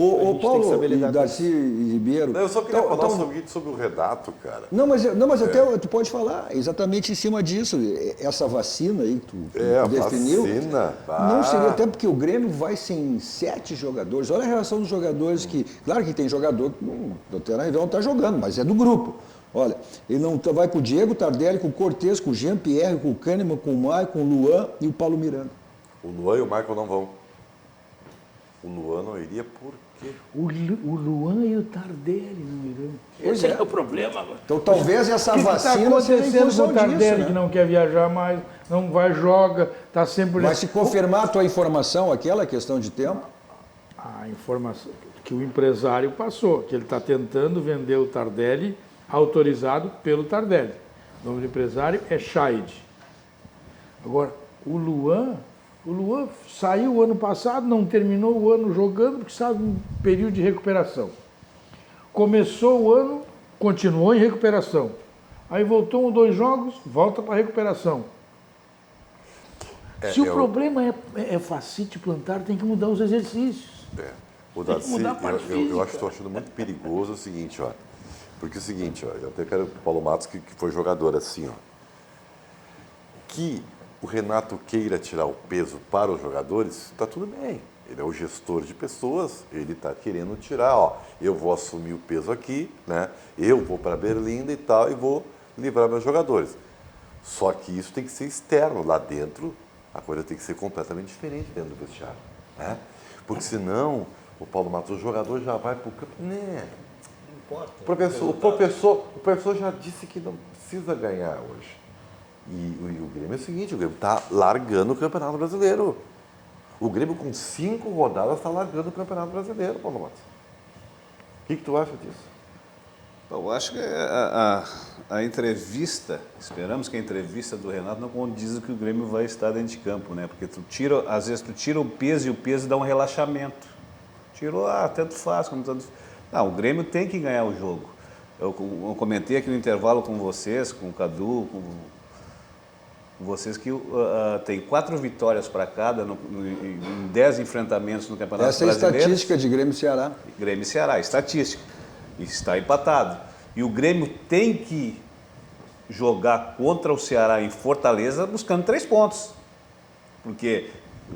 O Paulo e Darcy e Ribeiro... Eu só queria falar sobre o Renato, cara. Não, mas até tu pode falar exatamente em cima disso. Essa vacina aí que tu definiu... Vacina. Não seria até porque o Grêmio vai sem 7 jogadores. Olha a relação dos jogadores que... Claro que tem jogador que não está jogando, mas é do grupo. Olha, ele não vai com o Diego Tardelli, com o Cortez, com o Jean-Pierre, com o Kahneman, com o Maicon, com o Luan e o Paulo Miranda. O Luan e o Maicon não vão. O Luan não iria por quê? O Luan e o Tardelli não irão. Esse é o problema agora. Então talvez essa vacina seja em função com o Tardelli, disso, né? que não quer viajar mais, não vai, joga, está sempre... Mas se confirmar a tua informação, aquela questão de tempo? A informação que o empresário passou, que ele está tentando vender o Tardelli, autorizado pelo Tardelli. O nome do empresário é Scheid. Agora, o Luan saiu o ano passado, não terminou o ano jogando, porque estava em período de recuperação. Começou o ano, continuou em recuperação. Aí voltou 1 ou 2 jogos, volta para a recuperação. Se o problema é fascite plantar, tem que mudar os exercícios. O Darcy, eu estou achando muito perigoso o seguinte, ó. Porque é o seguinte, ó, eu até quero o Paulo Matos, que foi jogador assim, ó. Que o Renato queira tirar o peso para os jogadores, está tudo bem. Ele é o gestor de pessoas, ele está querendo tirar, ó, eu vou assumir o peso aqui, né? Eu vou para Berlinda e tal, e vou livrar meus jogadores. Só que isso tem que ser externo, lá dentro a coisa tem que ser completamente diferente dentro do vestiário, né? Porque senão, o Paulo Matos, o jogador já vai para o campo, né? Não importa. O professor já disse que não precisa ganhar hoje. E o Grêmio é o seguinte, o Grêmio está largando o Campeonato Brasileiro. O Grêmio com 5 rodadas está largando o Campeonato Brasileiro, Paulo Matos. O que tu acha disso? Eu acho que a entrevista, esperamos que a entrevista do Renato não condiza que o Grêmio vai estar dentro de campo, né? Porque às vezes tu tira o peso e o peso dá um relaxamento. Tirou, tanto faz, como tanto... Não, o Grêmio tem que ganhar o jogo. Eu comentei aqui no intervalo com vocês, com o Cadu, com vocês que tem 4 vitórias para cada em 10 enfrentamentos no Campeonato Brasileiro. Essa é a estatística de Grêmio e Ceará. Grêmio e Ceará, estatística. Está empatado. E o Grêmio tem que jogar contra o Ceará em Fortaleza buscando 3 pontos. Porque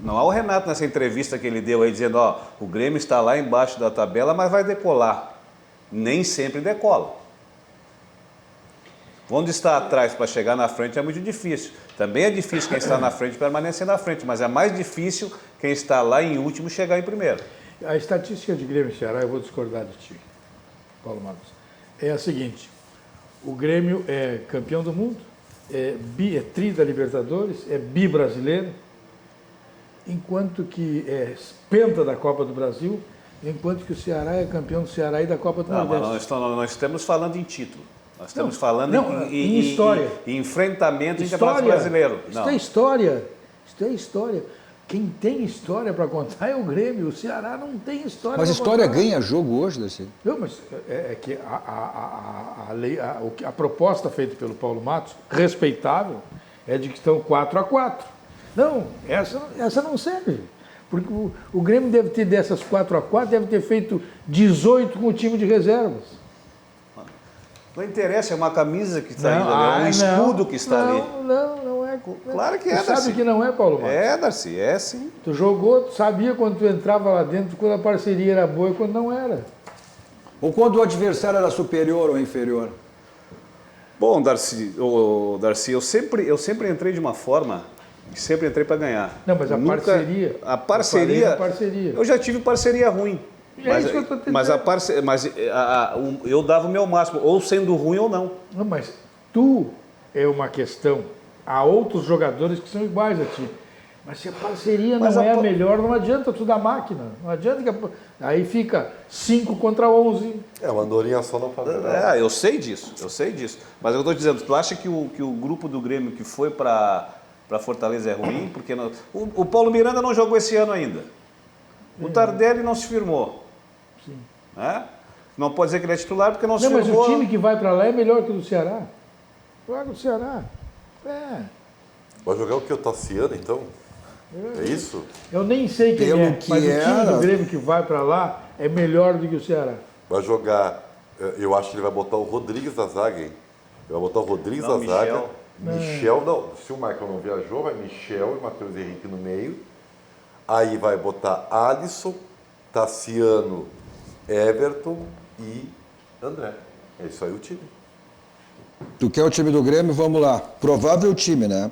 não há o Renato nessa entrevista que ele deu aí dizendo, ó, o Grêmio está lá embaixo da tabela, mas vai decolar. Nem sempre decola. Onde está atrás para chegar na frente é muito difícil. Também é difícil quem está na frente permanecer na frente, mas é mais difícil quem está lá em último chegar em primeiro. A estatística de Grêmio e Ceará, eu vou discordar de ti, Paulo Marcos, é a seguinte: o Grêmio é campeão do mundo, é tri da Libertadores, é bi-brasileiro, enquanto que é penta da Copa do Brasil, enquanto que o Ceará é campeão do Ceará e da Copa do Nordeste. Mas nós estamos falando em título. Nós estamos falando em história. Em enfrentamento em Campeonato Brasileiro. Isso é história. Isso é história. Quem tem história para contar é o Grêmio. O Ceará não tem história. Mas história ganha jogo hoje, Darcy? Não, mas é que a proposta feita pelo Paulo Matos, respeitável, é de que estão 4-4. Não, essa não serve. Porque o Grêmio deve ter, dessas 4-4, deve ter feito 18 com o time de reservas. Não interessa, é uma camisa que está ali, é um escudo que está ali. Não é. Claro que é, Darcy. Darcy. Sabe que não é, Paulo Matos? É, Darcy, é sim. Tu jogou, tu sabia quando tu entrava lá dentro, quando a parceria era boa e quando não era. Ou quando o adversário era superior ou inferior? Bom, Darcy, eu sempre entrei de uma forma, sempre entrei para ganhar. Não, mas parceria. A parceria. Eu já tive parceria ruim. Eu dava o meu máximo, ou sendo ruim ou não. Não, mas tu é uma questão. Há outros jogadores que são iguais a ti. Mas se a parceria Mas não é a melhor, não adianta tu dar máquina. Não adianta que aí fica 5 contra 11. O Andorinha só não faz. Eu sei disso. Mas eu estou dizendo, tu acha que o grupo do Grêmio que foi para Fortaleza é ruim? Porque o Paulo Miranda não jogou esse ano ainda. O Tardelli não se firmou. Sim. Né? Não pode dizer que ele é titular porque não se Mas firmou. o time que vai para lá é melhor que o do Ceará. Joga o Ceará. Vai jogar o que? O Tassiano, então? É isso? Eu nem sei quem é, mas o time do Grêmio que vai para lá é melhor do que o Ceará. Vai jogar, eu acho que ele vai botar o Rodrigues na zaga, hein? Ele vai botar o Rodrigues na zaga. Michel, não. Se o Michael não viajou, vai Michel e Matheus Henrique no meio. Aí vai botar Alisson, Tassiano, Everton e André. É isso aí o time. Tu quer o time do Grêmio? Vamos lá. Provável time, né?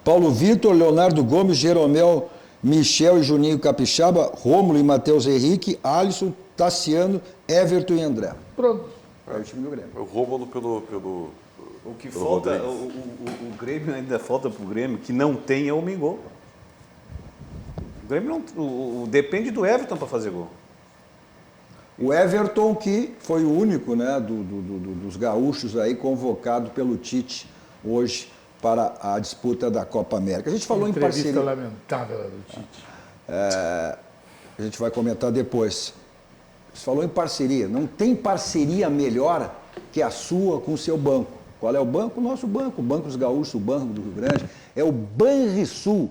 Paulo Vitor, Leonardo Gomes, Jeromel, Michel e Juninho Capixaba, Rômulo e Matheus Henrique, Alisson, Tassiano, Everton e André. Pronto. É o time do Grêmio. O Rômulo pelo o que falta, o Grêmio ainda falta pro Grêmio que não tem é o Mingol. O Grêmio não depende do Everton para fazer gol. O Everton, que foi o único, né, dos gaúchos aí convocado pelo Tite hoje para a disputa da Copa América. A gente falou em parceria. Entrevista lamentável do Tite. A gente vai comentar depois. Você falou em parceria. Não tem parceria melhor que a sua com o seu banco. Qual é o banco? O nosso banco. O Banco dos Gaúchos, o Banco do Rio Grande. É o Banrisul.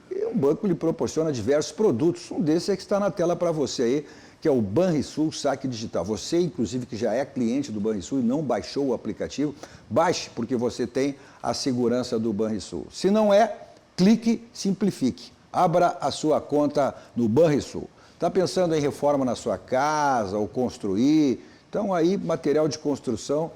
E um banco que lhe proporciona diversos produtos. Um desses é que está na tela para você aí, que é o Banrisul Saque Digital. Você, inclusive, que já é cliente do Banrisul e não baixou o aplicativo, baixe, porque você tem a segurança do Banrisul. Se não é, clique, simplifique. Abra a sua conta no Banrisul. Está pensando em reforma na sua casa ou construir? Então, aí, material de construção,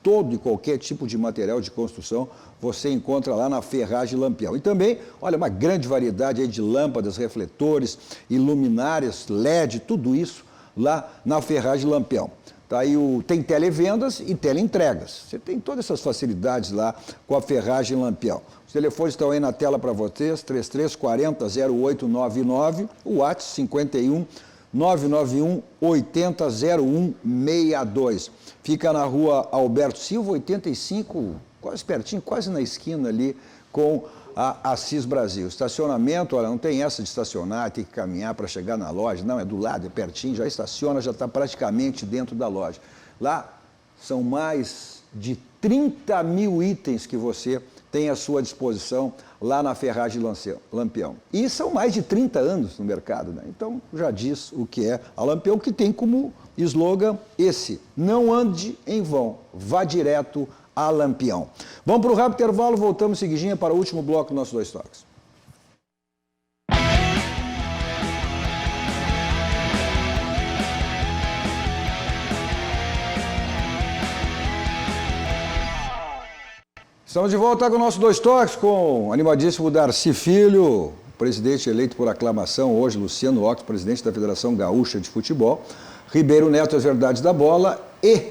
todo e qualquer tipo de material de construção, você encontra lá na Ferragem Lampião. E também, olha, uma grande variedade aí de lâmpadas, refletores, iluminárias, LED, tudo isso lá na Ferragem Lampião. Tá aí tem televendas e teleentregas. Você tem todas essas facilidades lá com a Ferragem Lampião. Os telefones estão aí na tela para vocês, 3340-0899, o WhatsApp 51 991 800162. Fica na rua Alberto Silva, 85, quase pertinho, quase na esquina ali com a Assis Brasil. Estacionamento, olha, não tem essa de estacionar, tem que caminhar para chegar na loja. Não, é do lado, é pertinho, já estaciona, já está praticamente dentro da loja. Lá são mais de 30 mil itens que você tem à sua disposição lá na Ferragem Lampião. E são mais de 30 anos no mercado, né? Então já diz o que é a Lampião, que tem como slogan esse: não ande em vão, vá direto a Lampião. Vamos para o rápido intervalo, voltamos seguidinha para o último bloco dos nossos Dois Toques. Estamos de volta com o nosso Dois Toques, com o animadíssimo Darcy Filho, presidente eleito por aclamação hoje, Luciano Ox, presidente da Federação Gaúcha de Futebol, Ribeiro Neto, As Verdades da Bola e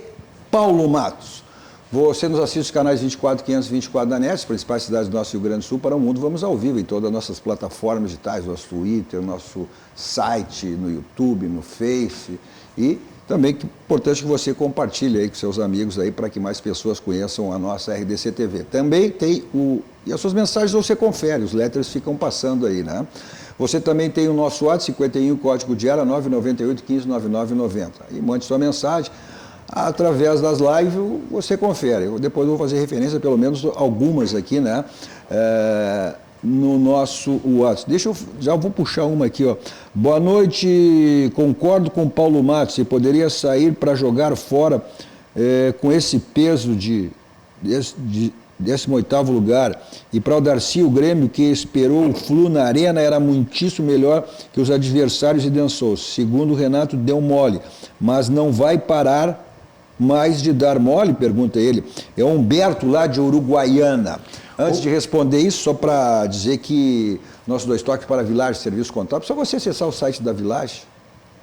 Paulo Matos. Você nos assiste os canais 24 e 524 da NET, as principais cidades do nosso Rio Grande do Sul, para o mundo. Vamos ao vivo em todas as nossas plataformas digitais, nosso Twitter, nosso site, no YouTube, no Face. E também é importante que você compartilhe aí com seus amigos aí para que mais pessoas conheçam a nossa RDC TV. Também tem e as suas mensagens você confere, os letters ficam passando aí, né? Você também tem o nosso WhatsApp, 51, código de área 998 15 9990. E mande sua mensagem. Através das lives você confere. Eu depois vou fazer referência, pelo menos algumas aqui, né? No nosso WhatsApp. Já vou puxar uma aqui, ó. Boa noite, concordo com Paulo Matos, você poderia sair para jogar fora com esse peso de 18º lugar. E para o Darcy, o Grêmio que esperou o Flu na arena era muitíssimo melhor que os adversários e dançou. Segundo o Renato, deu mole, mas não vai parar mais de dar mole, pergunta ele. É o Humberto lá de Uruguaiana. Antes de responder isso, só para dizer que nosso Dois Toques para Village Serviço Contábil, só você acessar o site da Village,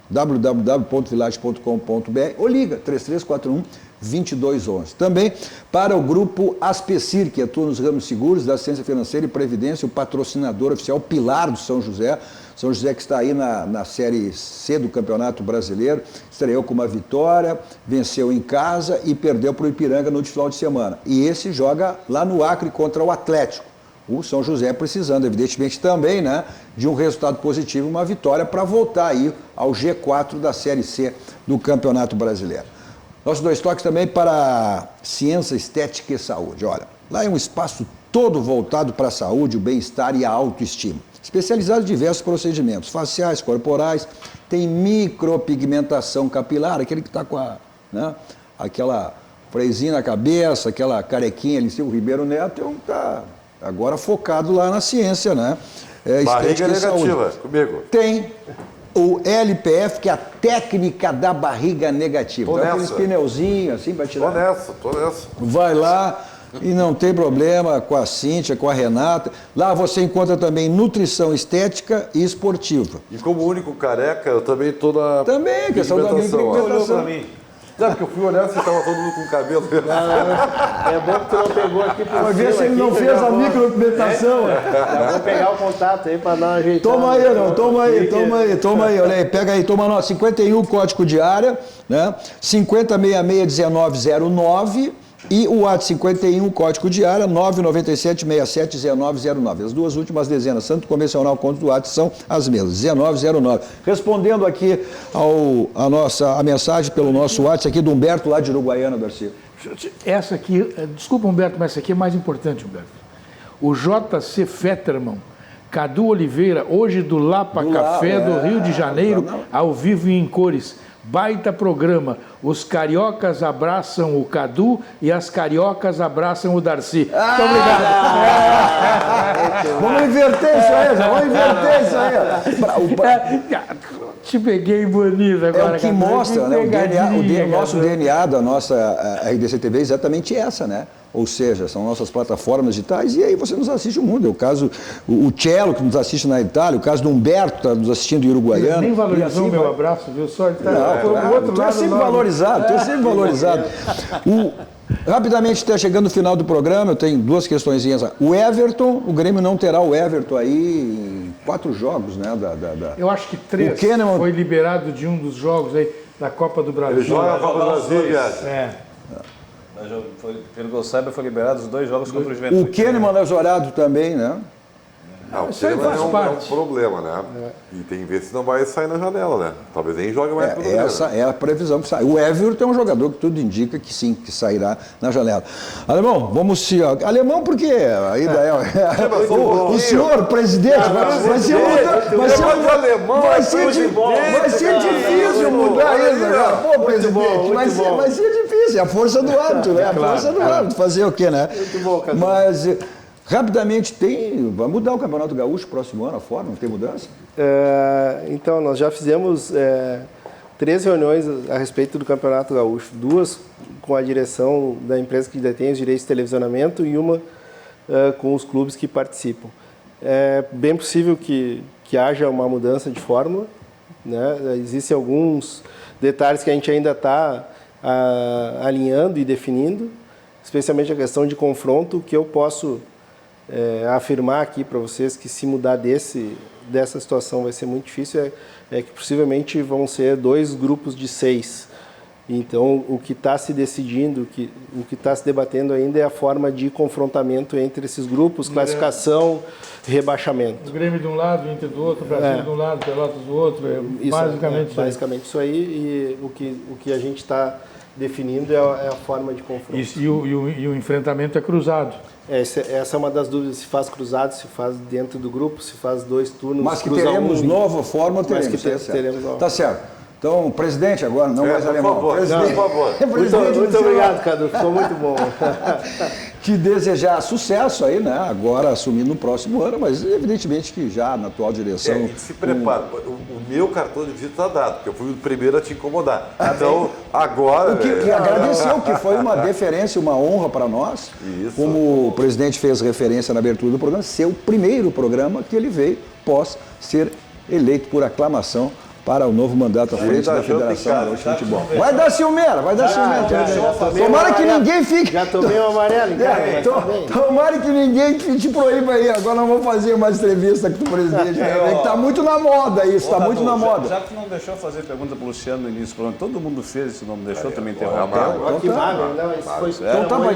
www.village.com.br, ou liga 3341 2211. Também para o grupo Aspecir, que atua nos ramos seguros da assistência financeira e previdência, o patrocinador oficial pilar do São José. São José que está aí na Série C do Campeonato Brasileiro, estreou com uma vitória, venceu em casa e perdeu para o Ipiranga no final de semana. E esse joga lá no Acre contra o Atlético. O São José precisando, evidentemente, também, né, de um resultado positivo, uma vitória para voltar aí ao G4 da Série C do Campeonato Brasileiro. Nossos 2 toques também para ciência, estética e saúde. Olha, lá é um espaço todo voltado para a saúde, o bem-estar e a autoestima. Especializado em diversos procedimentos faciais, corporais, tem micropigmentação capilar, aquele que está com aquela frezinha na cabeça, aquela carequinha ali, o Ribeiro Neto está agora focado lá na ciência, né? Barriga negativa, comigo. Tem o LPF, que é a técnica da barriga negativa. Então, aqueles pneuzinhos assim para tirar. Tô nessa. Vai lá. E não tem problema com a Cíntia, com a Renata. Lá você encontra também nutrição estética e esportiva. E como único careca, eu também estou na também, a questão da micropigmentação. Não, porque eu fui olhar se estava todo mundo com cabelo. É bom que tu não pegou aqui por Vai ver se ele não fez a micropigmentação. Já vou pegar o contato aí para dar uma ajeitada. Toma aí, olha aí, pega aí, toma nota, 51 código de área, né? 5066-1909 e o WhatsApp 51, código de área, 997-67-1909. As duas últimas dezenas, tanto convencional quanto do WhatsApp, são as mesmas, 1909. Respondendo aqui a mensagem pelo nosso WhatsApp aqui do Humberto, lá de Uruguaiana, Darcy. Essa aqui, desculpa, Humberto, mas essa aqui é mais importante, Humberto. O JC Fetterman, Cadu Oliveira, hoje do Lapa Café do Rio de Janeiro, ao vivo e em cores. Baita programa. Os cariocas abraçam o Cadu e as cariocas abraçam o Darcy. Muito obrigado. Vamos inverter isso aí, Te peguei bonito agora. É o que mostra, né? O nosso DNA da nossa RDC TV é exatamente essa, né? Ou seja, são nossas plataformas digitais e aí você nos assiste o mundo. É o caso, o Cello, que nos assiste na Itália, o caso do Humberto, que está nos assistindo em Uruguaiana. Nem valorizou o meu abraço, viu? Só ele está do outro lado. Tu é sempre valorizado. Rapidamente, está chegando o final do programa, eu tenho 2 questõezinhas. O Everton, o Grêmio não terá o Everton aí em 4 jogos, né? Eu acho que 3. O Kahneman foi liberado de um dos jogos aí da Copa do Brasil. Ele joga a Copa do Brasil, Pelo que eu saiba, foi liberado os 2 jogos contra o Juventude. O Kahneman lesionado também, né? Não, isso aí faz parte. É um problema, né? E tem que ver se não vai sair na janela, né? Talvez nem jogue mais pelo Essa é a previsão que sai. O Everton é um jogador que tudo indica que sim, que sairá na janela. Alemão, vamos se... Alemão por quê? O senhor presidente vai ser difícil mudar isso agora. Pô, presidente, vai ser difícil. É a força do hábito, né? A força do hábito. Fazer o quê, né? Muito bom, cara. Mas... Rapidamente, vai mudar o Campeonato Gaúcho próximo ano, a forma, não tem mudança? Então, nós já fizemos 3 reuniões a respeito do Campeonato Gaúcho, 2 com a direção da empresa que detém os direitos de televisionamento e uma com os clubes que participam. É bem possível que haja uma mudança de fórmula, né? Existem alguns detalhes que a gente ainda está alinhando e definindo, especialmente a questão de confronto, que eu posso... afirmar aqui para vocês que se mudar dessa situação vai ser muito difícil, é que possivelmente vão ser 2 grupos de 6. Então, o que está se decidindo, o que está se debatendo ainda é a forma de confrontamento entre esses grupos, classificação, rebaixamento. O Grêmio de um lado, o Inter do outro, o Brasil de um lado, Pelotas do outro, basicamente isso aí. E o que a gente está definindo é a forma de confronto. E o enfrentamento é cruzado. Essa é uma das dúvidas, se faz cruzado, se faz dentro do grupo, se faz 2 turnos. Mas que teremos nova forma, teremos. Tá certo. Então, presidente agora, não mais alemão. Por favor. Muito obrigado, Cadu, ficou muito bom. Te desejar sucesso aí, né? Agora assumindo no próximo ano, mas evidentemente que já na atual direção... se prepara. O meu cartão de visita está dado, porque eu fui o primeiro a te incomodar. Então, agora... E agradeceu, que foi uma deferência, uma honra para nós. Isso. Como o presidente fez referência na abertura do programa, ser o primeiro programa que ele veio pós ser eleito por aclamação para o novo mandato à frente da Federação de Futebol. Vai dar ciumeira. Tomara que ninguém fique... Já tomei o amarelo, Tomara que ninguém te proíba aí. Agora não vou fazer mais entrevista com o presidente. Que tá muito na moda isso, tá muito na moda. Já que tu não deixou fazer pergunta pro Luciano no início, todo mundo fez isso, não me deixou, também interrompeu.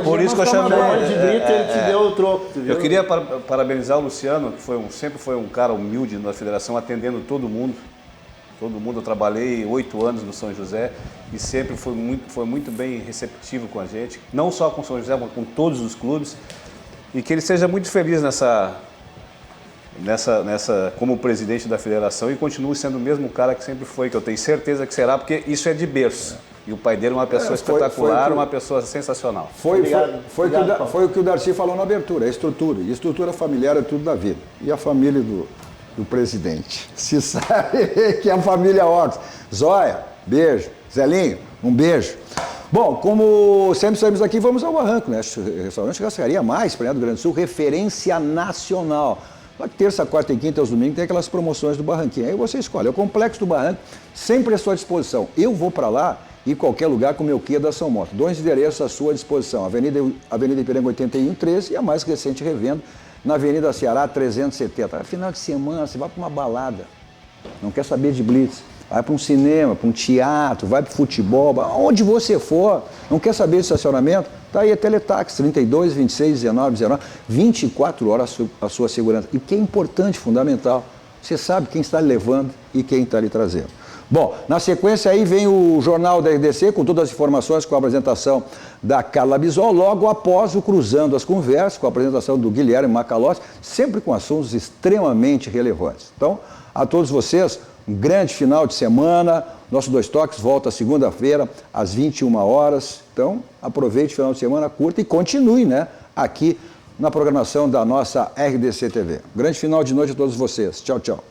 Por isso que eu chamei. Ele te deu o troco. Eu queria parabenizar o Luciano, que sempre foi um cara humilde na federação, atendendo todo mundo. Eu trabalhei 8 anos no São José e sempre foi muito bem receptivo com a gente, não só com o São José, mas com todos os clubes. E que ele seja muito feliz como presidente da federação e continue sendo o mesmo cara que sempre foi, que eu tenho certeza que será, porque isso é de berço. E o pai dele é uma pessoa espetacular, uma pessoa sensacional. Foi o que o Darcy falou na abertura, a estrutura. E estrutura familiar é tudo da vida. E a família do presidente. Se sabe que é a família Hortos. Zóia, beijo. Zelinho, um beijo. Bom, como sempre saímos aqui, vamos ao Barranco, né? Restaurante Cascaria Mais, Praia do Grande do Sul, referência nacional. Na terça, quarta e quinta aos domingos tem aquelas promoções do Barranquinho. Aí você escolhe. É o Complexo do Barranco, sempre à sua disposição. Eu vou para lá e qualquer lugar com o meu Kia da São Moto. 2 endereços à sua disposição. Avenida Ipiranga 8113 e a mais recente revenda na Avenida Ceará 370. Final de semana, você vai para uma balada, não quer saber de blitz, vai para um cinema, para um teatro, vai para o futebol, onde você for, não quer saber de estacionamento, tá aí a Teletax, 32, 26, 19, 24 horas a sua segurança. E o que é importante, fundamental, você sabe quem está lhe levando e quem está lhe trazendo. Bom, na sequência aí vem o Jornal da RDC com todas as informações, com a apresentação da Carla Bisol, logo após o Cruzando as Conversas, com a apresentação do Guilherme Macalossi, sempre com assuntos extremamente relevantes. Então, a todos vocês, um grande final de semana, nosso Dois Toques volta segunda-feira às 21 horas, então aproveite o final de semana, curta e continue, né, aqui na programação da nossa RDC TV. Grande final de noite a todos vocês. Tchau, tchau.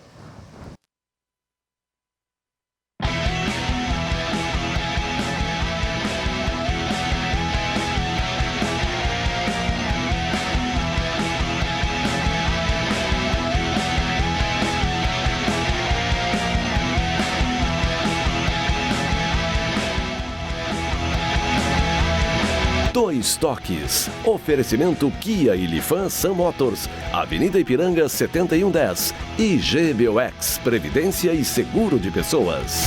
Dois Toques. Oferecimento Kia e Lifan Sam Motors. Avenida Ipiranga 7110. E GBOX. Previdência e Seguro de Pessoas.